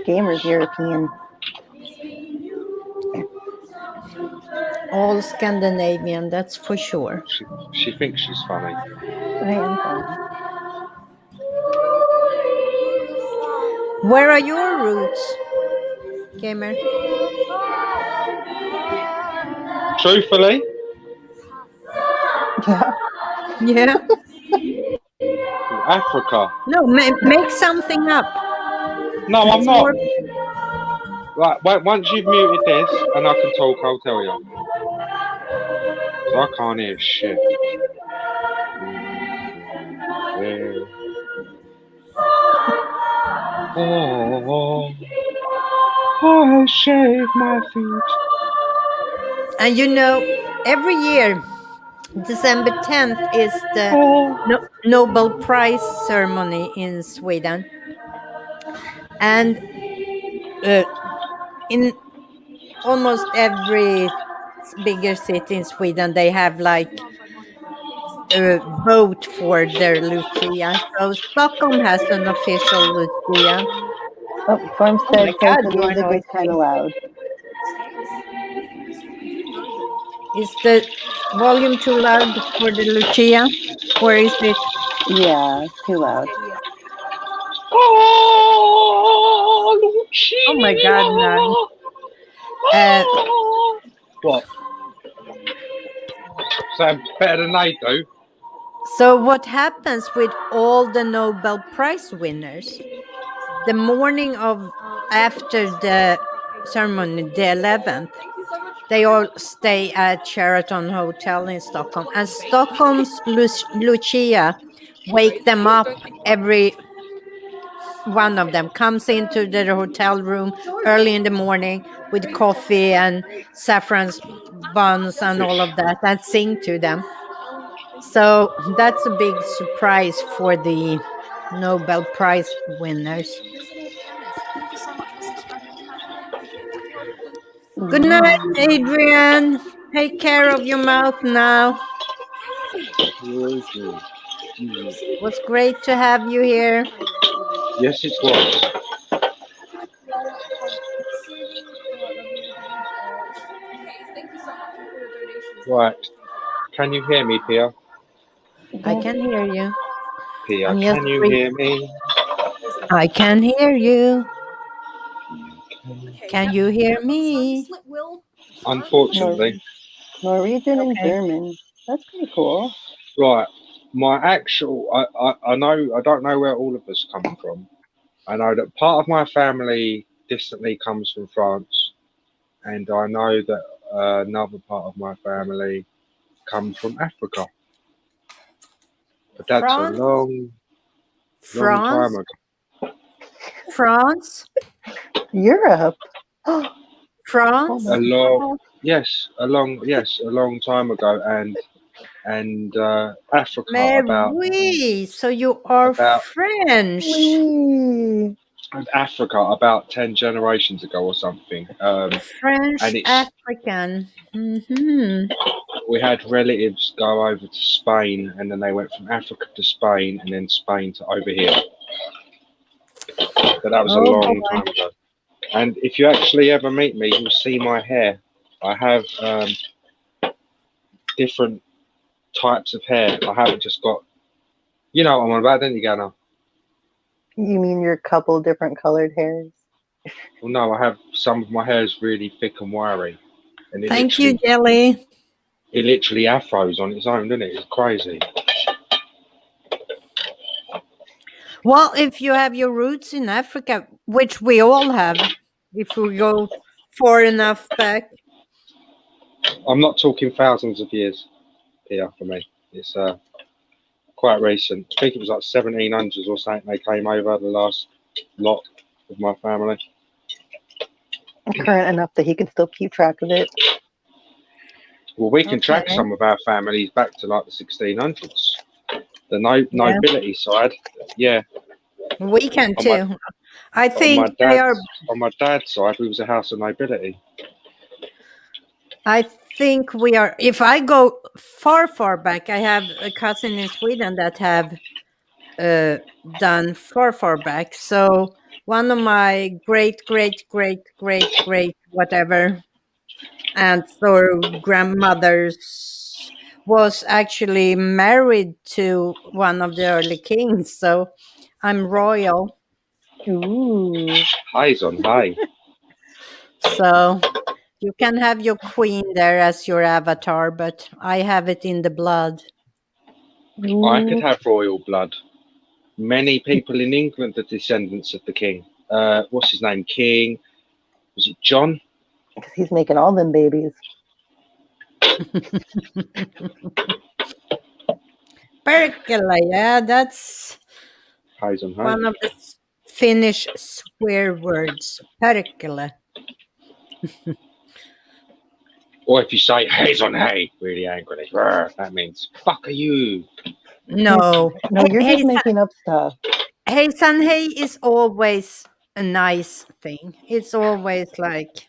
Gamer's European. all Scandinavian, that's for sure. She thinks she's funny. I am funny. Where are your roots, Gamer? Truthfully, Yeah. Yeah. Africa. No, make something up. No, I'm It's not. more- Right, once you've muted this and I can talk, I'll tell you. I can't hear shit. Oh, I shave my feet. And you know, every year, December 10th is the Nobel Prize ceremony in Sweden. And in almost every bigger city in Sweden, they have like a vote for their Lucia. So Stockholm has an official Lucia. Oh, Farmstead says God, the you are music is kind of loud. Is the volume too loud for the Lucia? Or is it? Yeah, it's too loud. Oh my God, no. What? Sounds better than they do. So what happens with all the Nobel Prize winners? The morning of after the ceremony, the 11th, they all stay at Sheraton Hotel in Stockholm. And Stockholm's Lucia wake them up. Every one of them comes into their hotel room early in the morning with coffee and saffron buns and all of that and sing to them. So that's a big surprise for the Nobel Prize winners. Good night, Adrian. Take care of your mouth now. It was great to have you here. Yes, it was. Right. Can you hear me, Pia? I can hear you. Pia, can you hear me? I can hear you. Can you hear me? Unfortunately. Norwegian and German. That's pretty cool. Right. My actual, I know, I don't know where all of us come from. I know that part of my family distantly comes from France, and I know that another part of my family comes from Africa. But that's France? a long. Long time France? ago. France? Europe. Oh France? my A long, god. yes, a long time ago, and Africa Mais oui, so you are about French. Wee. Africa about 10 generations ago or something. French And it's African. Hmm. we had relatives go over to Spain, and then they went from Africa to Spain, and then Spain to over here. But that was a Oh long boy. time ago. And if you actually ever meet me, you'll see my hair. I have different types of hair. I haven't just got, you know what I'm on about, don't you, Ghana? You mean your couple different colored hairs? Well, no, I have some of my hair is really thick and wiry, and Thank you, Jelly. it literally afros on its own, doesn't it? It's crazy. Well, if you have your roots in Africa, which we all have, if we go far enough back. I'm not talking thousands of years here for me. It's quite recent. I think it was like 1700s or something. They came over the last lot of my family. Current enough that he can still keep track of it. Well, we can track Okay. some of our families back to like the 1600s. The nobility side, yeah. We can On my- too. I think On my dad's side, we was a house of nobility. I think we are. If I go far back, I have a cousin in Sweden that have done far back. So one of my great whatever aunts or grandmothers was actually married to one of the early kings. So I'm royal. Ooh. Highs on high. So you can have your queen there as your avatar, but I have it in the blood. I could have royal blood. Many people in England are descendants of the king. What's his name? King? Was it John? Because he's making all them babies. Perkele, yeah, that's Highs on high. one of the Finnish swear words. Perkele. Or if you say "Hayes on hay" really angrily, that means "fuck are you." No. No, you're Hey, just making up stuff. hey, Sanhei is always a nice thing. It's always like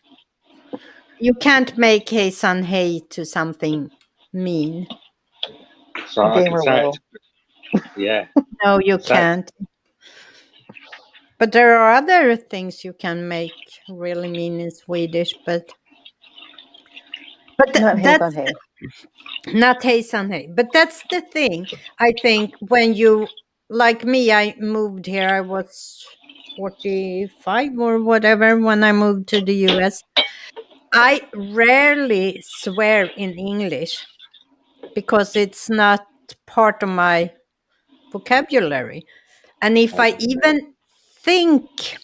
you can't make Hey Sanhei to something mean. So I can Gamer say will. it. Yeah. No, you So- can't. But there are other things you can make really mean in Swedish, but Not hay that's on hay. not Hey Sanhei. But that's the thing. I think when you, like me, I moved here. I was 45 or whatever when I moved to the US. I rarely swear in English because it's not part of my vocabulary. And if I even think,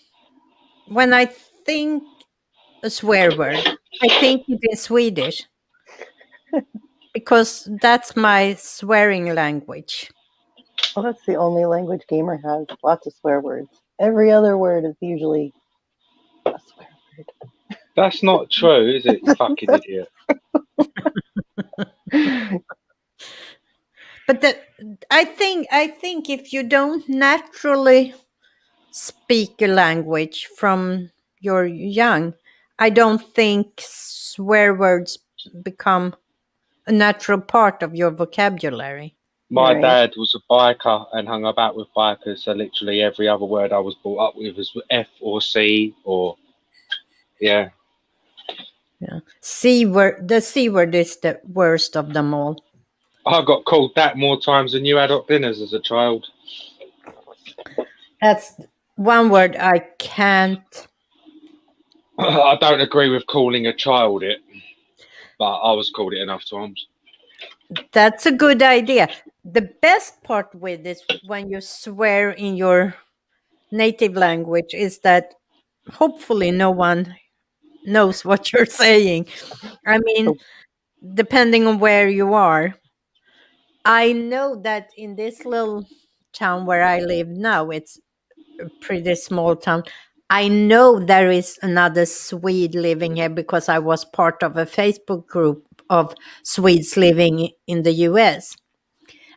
when I think a swear word, I think it in Swedish because that's my swearing language. Well, that's the only language Gamer has. Lots of swear words. Every other word is usually a swear word. That's not true, is it? You fucking idiot. But I think if you don't naturally speak a language from you're young, I don't think swear words become a natural part of your vocabulary. My Right. dad was a biker and hung about with bikers, so literally every other word I was brought up with was F or C or yeah. Yeah. C word. The C word is the worst of them all. I got called that more times than you had at dinners as a child. That's one word I can't. I don't agree with calling a child it, but I was called it enough times. That's a good idea. The best part with this, when you swear in your native language, is that hopefully no one knows what you're saying. I mean, depending on where you are. I know that in this little town where I live now. It's a pretty small town. I know there is another Swede living here because I was part of a Facebook group of Swedes living in the US.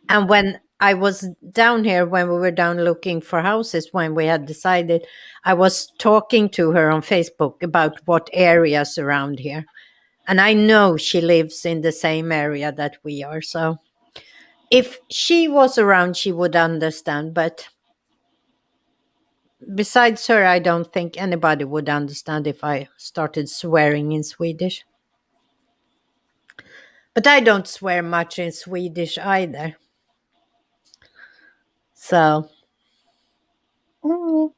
And when I was down here, when we were down looking for houses, when we had decided, I was talking to her on Facebook about what areas around here. And I know she lives in the same area that we are. So if she was around, she would understand. But besides her, I don't think anybody would understand if I started swearing in Swedish. But I don't swear much in Swedish either. So, I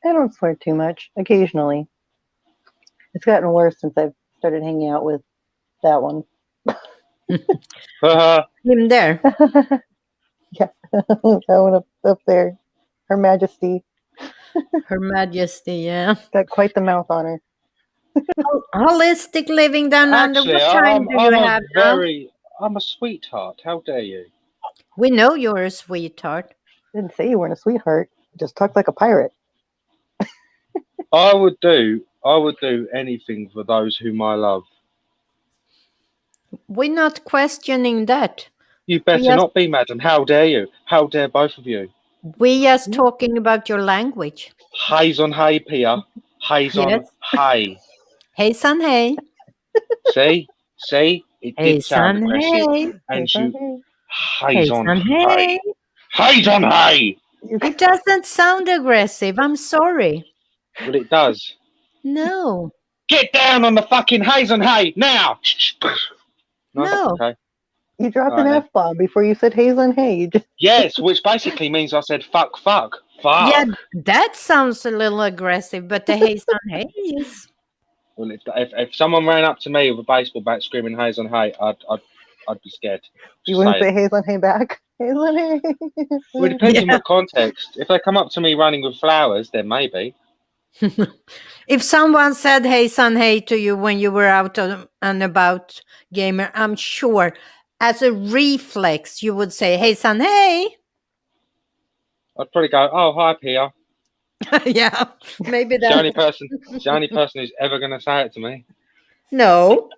don't swear too much. Occasionally. It's gotten worse since I've started hanging out with that one. him there. Yeah, that one up there. Her Majesty. Her Majesty, yeah. Got quite the mouth on her. Holistic living down under. Actually, What time do you have now? I'm a sweetheart. How dare you? We know you're a sweetheart. Didn't say you weren't a sweetheart. Just talked like a pirate. I would do anything for those whom I love. We're not questioning that. You better not be, madam. How dare you? How dare both of you? We're just talking about your language. Hayes on hay, Pia. Hayes on hay. Hey, son, hey. See? It did sound aggressive. And you, hayes on hay. Hayes on hay! It doesn't sound aggressive. I'm sorry. Well, it does. No. Get down on the fucking hayes on hay, now! No. Okay. You dropped an F-bomb before you said haze on hay. Yes, which basically means I said fuck. Yeah, that sounds a little aggressive, but the haze on hay is... Well, if someone ran up to me with a baseball bat screaming haze on hay, I'd be scared. You wouldn't say haze on hay back? Haze on hay. Well, it depends on the context. If they come up to me running with flowers, then maybe. If someone said haze on hay to you when you were out and about, gamer, I'm sure as a reflex you would say haze on hay. I'd probably go, oh, hi, Pia. Yeah, maybe that's the only person who's ever going to say it to me. No,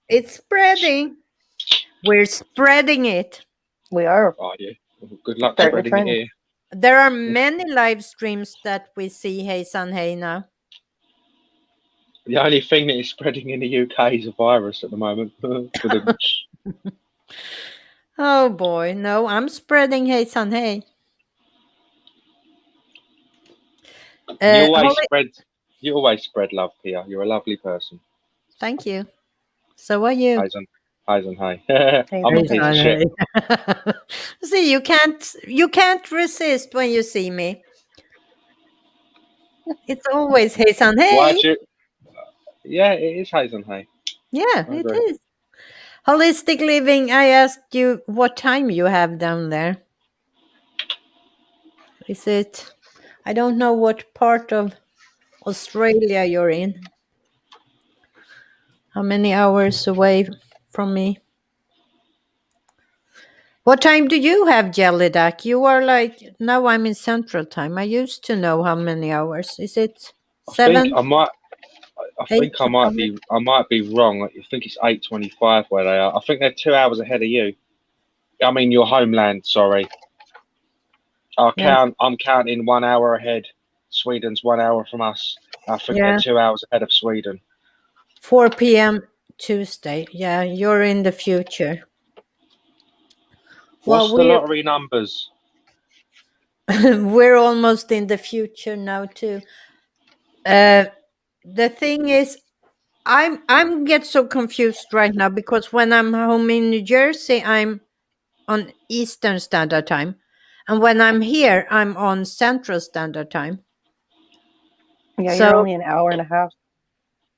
it's spreading. We're spreading it. We are. Oh, yeah. Good luck spreading it here. There are many live streams that we see haze on hay now. The only thing that is spreading in the UK is a virus at the moment. Oh boy, no, I'm spreading haze on hay. You always spread love, Pia. You're a lovely person. Thank you. So are you. Hayes on hay. I'm a piece of shit. See, you can't resist when you see me. It's always haze on hay. Yeah, it is haze on hay. Yeah, it is. Holistic living. I asked you what time you have down there. Is it? I don't know what part of Australia you're in. How many hours away from me? What time do you have, Jelly Duck? You are like, now I'm in Central Time. I used to know how many hours. Is it 7? I might be wrong. I think it's 8:25 where they are. I think they're 2 hours ahead of you. I mean your homeland, sorry. I'm counting 1 hour ahead. Sweden's 1 hour from us. I think they're 2 hours ahead of Sweden. 4 p.m. Tuesday. Yeah, you're in the future. What's the lottery numbers? We're almost in the future now too. The thing is, I'm get so confused right now because when I'm home in New Jersey, I'm on Eastern Standard Time, and when I'm here, I'm on Central Standard Time. Yeah, you're only an hour and a half.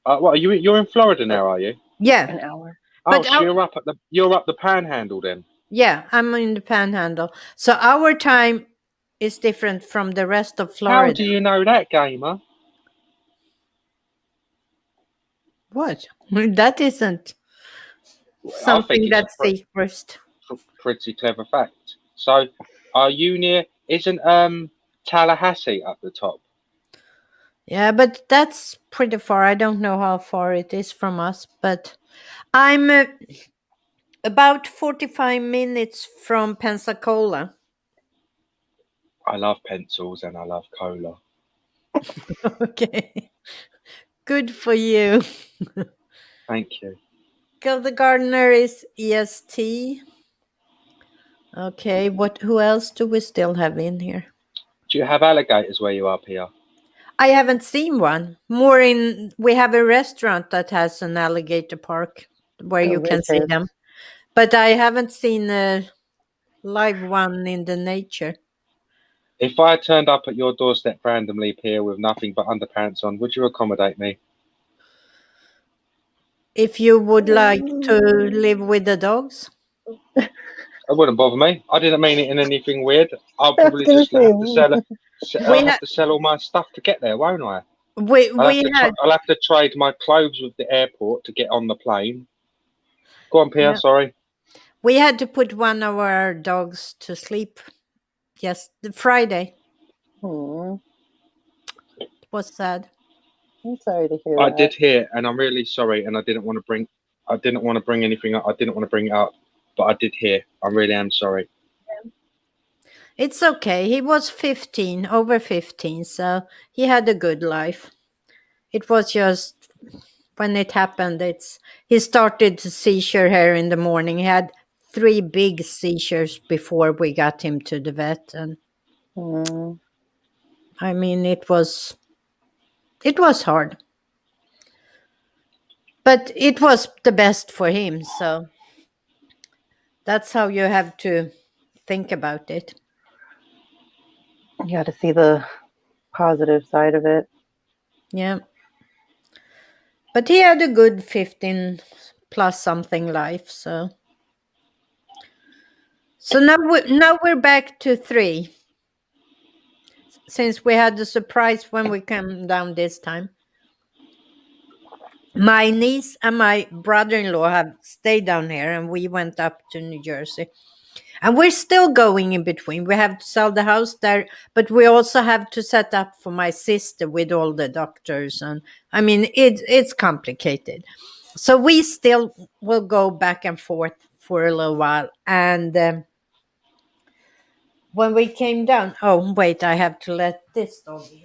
What you're in Florida now, are you? Yeah, an hour. Oh, so you're up the Panhandle then. Yeah, I'm in the Panhandle. So our time is different from the rest of Florida. How do you know that, gamer? What? That isn't something that's secret. Pretty clever fact. So, are you near Isn't Tallahassee up the top? Yeah, but that's pretty far. I don't know how far it is from us, but I'm about 45 minutes from Pensacola. I love pencils and I love cola. Okay. Good for you. Thank you. The gardener is EST. Okay, who else do we still have in here? Do you have alligators where you are, Pia? I haven't seen one. We have a restaurant that has an alligator park where you can see Richard. them. But I haven't seen a live one in the nature. If I turned up at your doorstep randomly, Pia, with nothing but underpants on, would you accommodate me? If you would like to live with the dogs. It wouldn't bother me. I didn't mean it in anything weird. I'll I was probably gonna just say, have to sell. I'll We have to sell all my stuff to get there, won't I? we had I'll have to trade my clothes with the airport to get on the plane. Go on, Pia. Yeah. Sorry. we had to put one of our dogs to sleep. Yes, the Friday. hmm, It was sad. I'm sorry to hear I that. did hear, and I'm really sorry, and I didn't want to bring anything up. I didn't want to bring it up, but I did hear. I really am sorry. It's okay. He was 15, over 15, so he had a good life. It was just when it happened, he started to seizure here in the morning. He had 3 big seizures before we got him to the vet, and Hmm. I mean it was hard. But it was the best for him, so that's how you have to think about it. You got to see the positive side of it. Yeah. But he had a good 15 plus something life, so now we're back to 3. Since we had the surprise when we came down this time. My niece and my brother-in-law have stayed down here, and we went up to New Jersey. And we're still going in between. We have to sell the house there, but we also have to set up for my sister with all the doctors. And I mean, it's complicated. So we still will go back and forth for a little while. And when we came down, oh, wait, I have to let this dog in.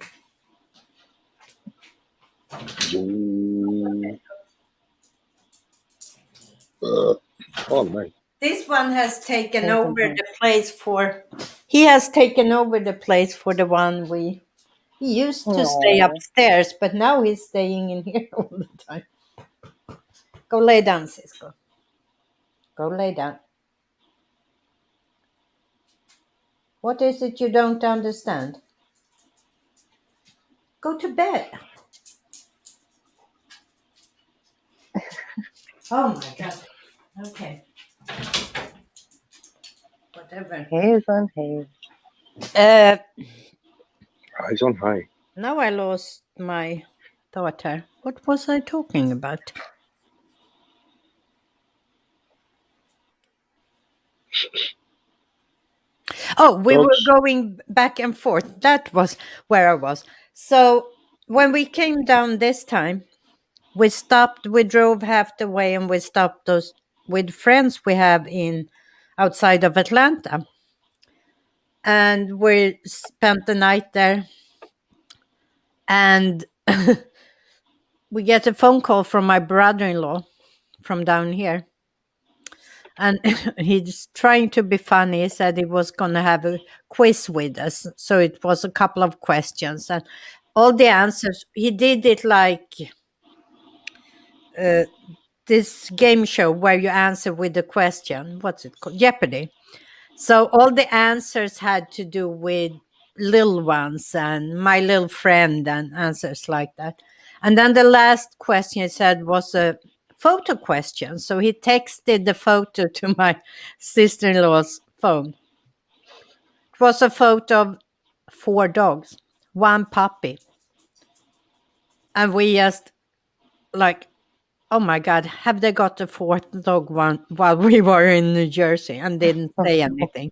Oh me. This one has taken Thank over you. the place for. He has taken over the place for the one he used to stay Aw. upstairs, but now he's staying in here all the time. Go lay down, Cisco. Go lay down. What is it you don't understand? Go to bed. Oh my God. Okay. Whatever. Haze on haze. He's on high. Now I lost my thought here. What was I talking about? Oh, we were Dogs. going back and forth. That was where I was. So when we came down this time, we stopped. We drove half the way, and we stopped those with friends we have in outside of Atlanta, and we spent the night there. And we get a phone call from my brother-in-law from down here. And he's trying to be funny. He said he was going to have a quiz with us. So it was a couple of questions. And all the answers, he did it like this game show where you answer with a question. What's it called? Jeopardy. So all the answers had to do with little ones and my little friend and answers like that. And then the last question he said was a photo question. So he texted the photo to my sister-in-law's phone. It was a photo of 4 dogs, 1 puppy. And we just like, oh my God, have they got the 4th dog one while we were in New Jersey and didn't say anything?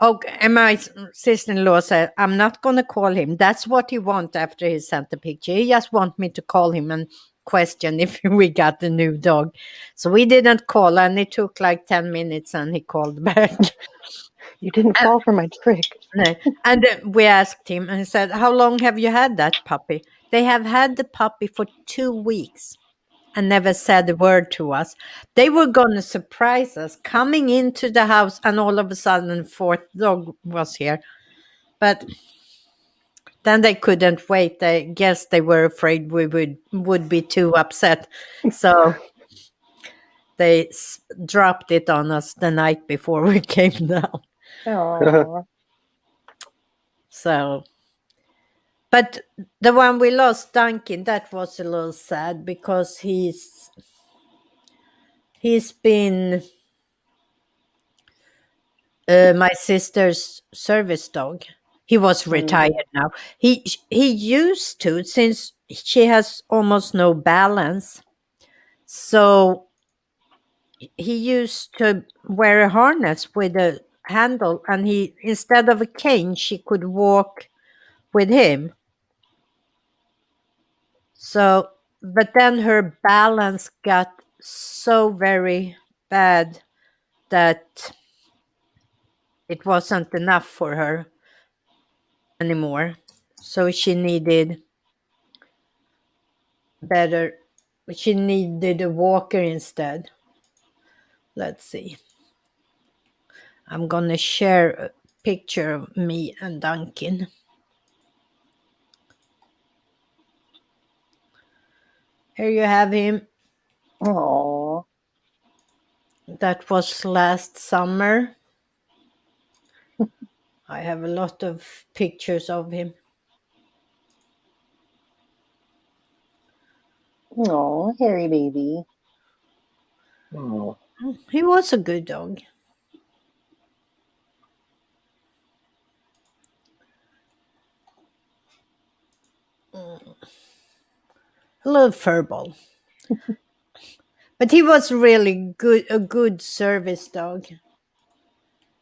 Okay, and my sister-in-law said, I'm not going to call him. That's what he wants after he sent the picture. He just want me to call him and question if we got the new dog. So we didn't call, and it took like 10 minutes, and he called back. You didn't And, fall for my trick. no, and we asked him, and he said, how long have you had that puppy? They have had the puppy for 2 weeks and never said a word to us. They were going to surprise us coming into the house, and all of a sudden, fourth dog was here. But then they couldn't wait. I guess they were afraid we would be too upset. So they dropped it on us the night before we came down. Oh, So, but the one we lost, Duncan, that was a little sad because he's been my sister's service dog. He was retired now. He used to, since she has almost no balance. So he used to wear a harness with a handle, and he, instead of a cane, she could walk with him. So, but then her balance got so very bad that it wasn't enough for her anymore. So she needed a walker instead. Let's see. I'm gonna share a picture of me and Duncan. Here you have him. oh, That was last summer. I have a lot of pictures of him. oh, hairy baby. Oh. He was a good dog. A little furball. But he was really good, a good service dog.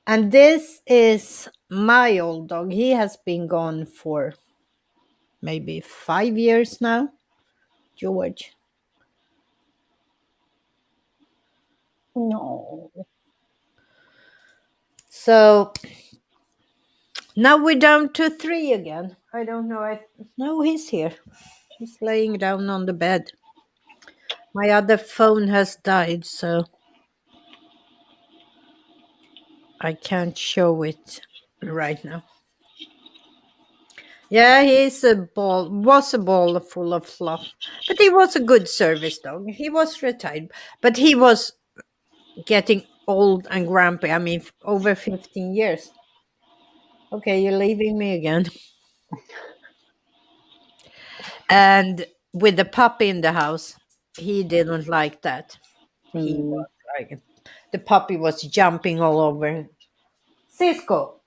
And this is my old dog. He has been gone for maybe 5 years now. George. No. So now we're down to 3 again. I don't know. No, he's here. He's laying down on the bed. My other phone has died, so I can't show it right now. Yeah, was a ball full of fluff. But he was a good service dog. He was retired, but he was getting old and grumpy. I mean, over 15 years. Okay, you're leaving me again. And with the puppy in the house, he didn't like that. He was like, the puppy was jumping all over. Cisco,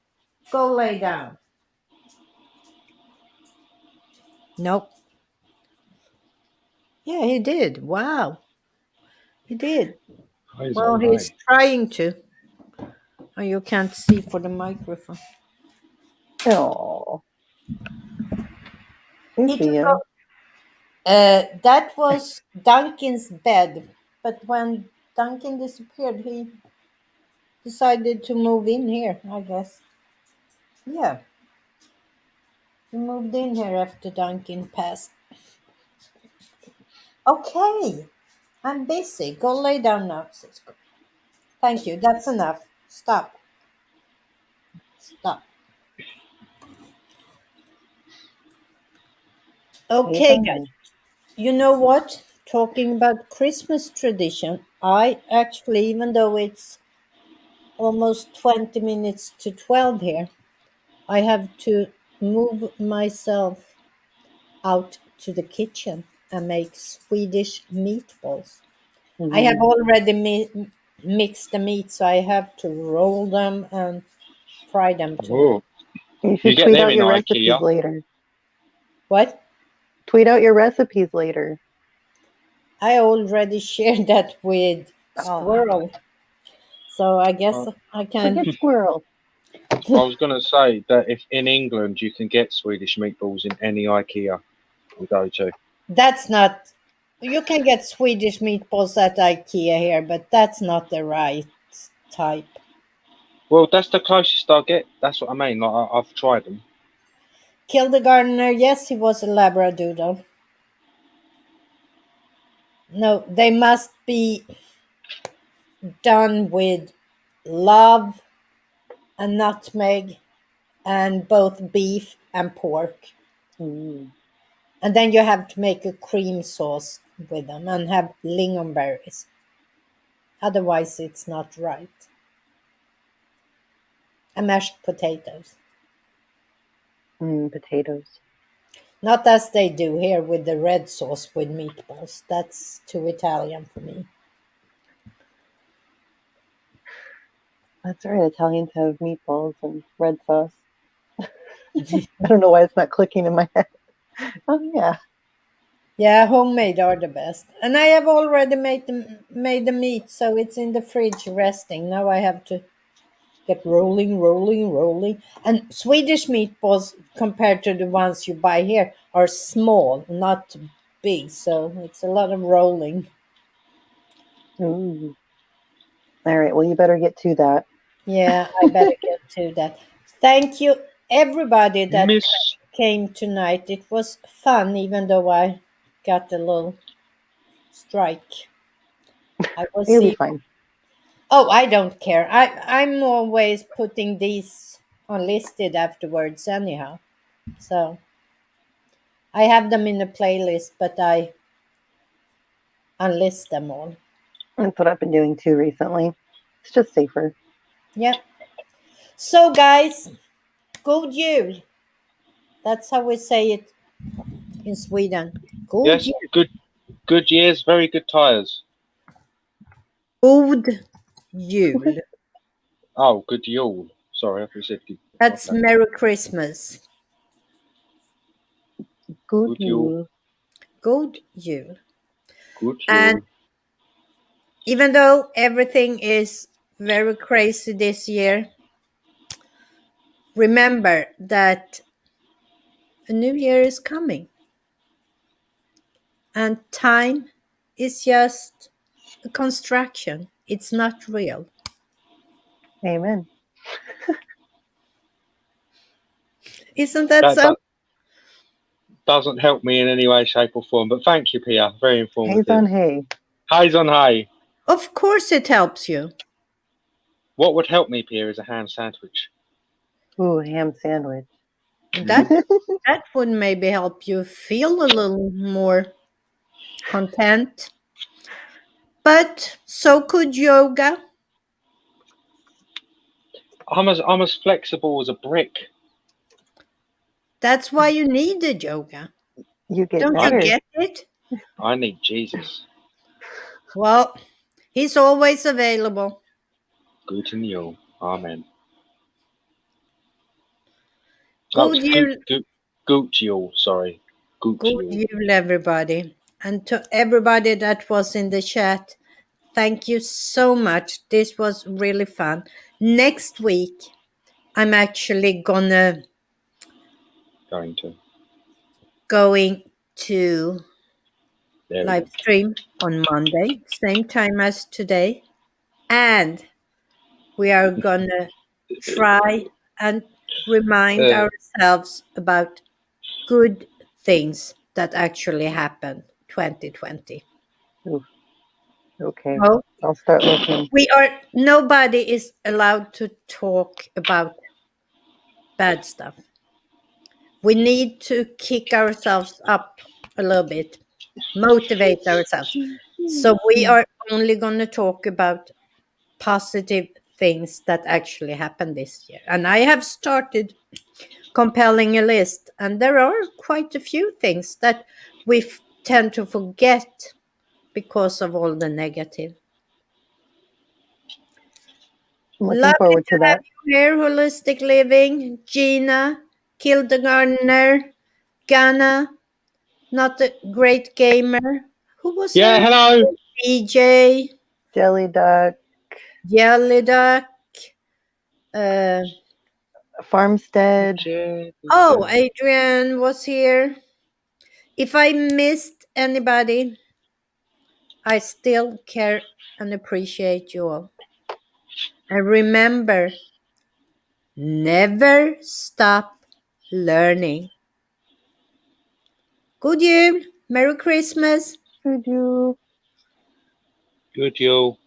go lay down. Nope. Yeah, he did. Wow. He did. He's Well, all he's right. trying to. Oh, you can't see for the microphone. Oh. I He see took ya. off. That was Duncan's bed, but when Duncan disappeared, he decided to move in here, I guess. Yeah, he moved in here after Duncan passed. Okay, I'm busy. Go lay down now, Cisco. Thank you. That's enough. Stop. Stop. Hey, Okay, guys. fine. You know what? Talking about Christmas tradition, I actually, even though it's almost 20 minutes to 12 here, I have to move myself out to the kitchen and make Swedish meatballs. I have already mixed the meat, so I have to roll them and fry them too. Oh, You you should get tweet them out in your recipes IKEA. later. What? Tweet out your recipes later. I already shared that with Oh, Squirrel, so I guess Oh, I can. forget squirrel. Well, I was going to say that if in England you can get Swedish meatballs in any IKEA you go to. That's not. You can get Swedish meatballs at IKEA here, but that's not the right type. Well, that's the closest I'll get. That's what I mean. Like I've tried them. Kindergartner, yes, he was a Labradoodle. No, they must be done with love and nutmeg and both beef and pork. Mm. And then you have to make a cream sauce with them and have lingonberries. Otherwise, it's not right. And mashed potatoes. Potatoes. Not as they do here with the red sauce with meatballs. That's too Italian for me. That's right. Italians have meatballs and red sauce. I don't know why it's not clicking in my head. Oh yeah. Yeah, homemade are the best. And I have already made the meat, so it's in the fridge resting. Now I have to get rolling, rolling, rolling. And Swedish meatballs, compared to the ones you buy here, are small, not big. So it's a lot of rolling. Ooh. All right. Well, you better get to that. Yeah, I better get to that. Thank you, everybody that Miss. came tonight. It was fun, even though I got a little strike. I will You'll be see. fine. Oh, I don't care. I'm always putting these unlisted afterwards, anyhow. So I have them in a playlist, but I unlist them all. That's what I've been doing too recently. It's just safer. Yep. So, guys, God jul. That's how we say it in Sweden. God Yes, jul. good years, very good tires. God jul. Oh, good yule. Sorry, I thought you said good. That's Okay. Merry Christmas. Good Good yule. news. God jul. Good And yule. even though everything is very crazy this year, remember that a new year is coming. And time is just a construction. It's not real. Amen. Isn't that That so? doesn't help me in any way, shape, or form. But thank you, Pia. Very Haze informative. on hay. Haze on hay. Of course it helps you. What would help me, Pia, is a ham sandwich. Ooh, ham sandwich. That that would maybe help you feel a little more content. But so could yoga. I'm as flexible as a brick. That's why you need the yoga. You get Don't you better. get it? I need Jesus. Well, he's always available. Good and you. Amen. Good year, Good yule. Sorry. Good good yule. year, everybody. And to everybody that was in the chat, thank you so much. This was really fun. Next week, I'm actually going to There we live go. stream on Monday, same time as today. And we are going to try and remind ourselves about good things that actually happened 2020. Oof. Okay. So I'll start listening. nobody is allowed to talk about bad stuff. We need to kick ourselves up a little bit, motivate ourselves. So we are only going to talk about positive things that actually happened this year. And I have started compiling a list, and there are quite a few things that we tend to forget because of all the negative. I'm looking Lovely forward to to have that. you here, Holistic Living, Gina, Kindergartner, Ghana, not a great gamer. Who was Yeah, there? hello. Jelly duck. Jelly Duck, uh, Farmstead. Oh, Adrian was here. If I missed anybody, I still care and appreciate you all. And remember, never stop learning. Good Jul, Merry Christmas. Could you? Good, yo.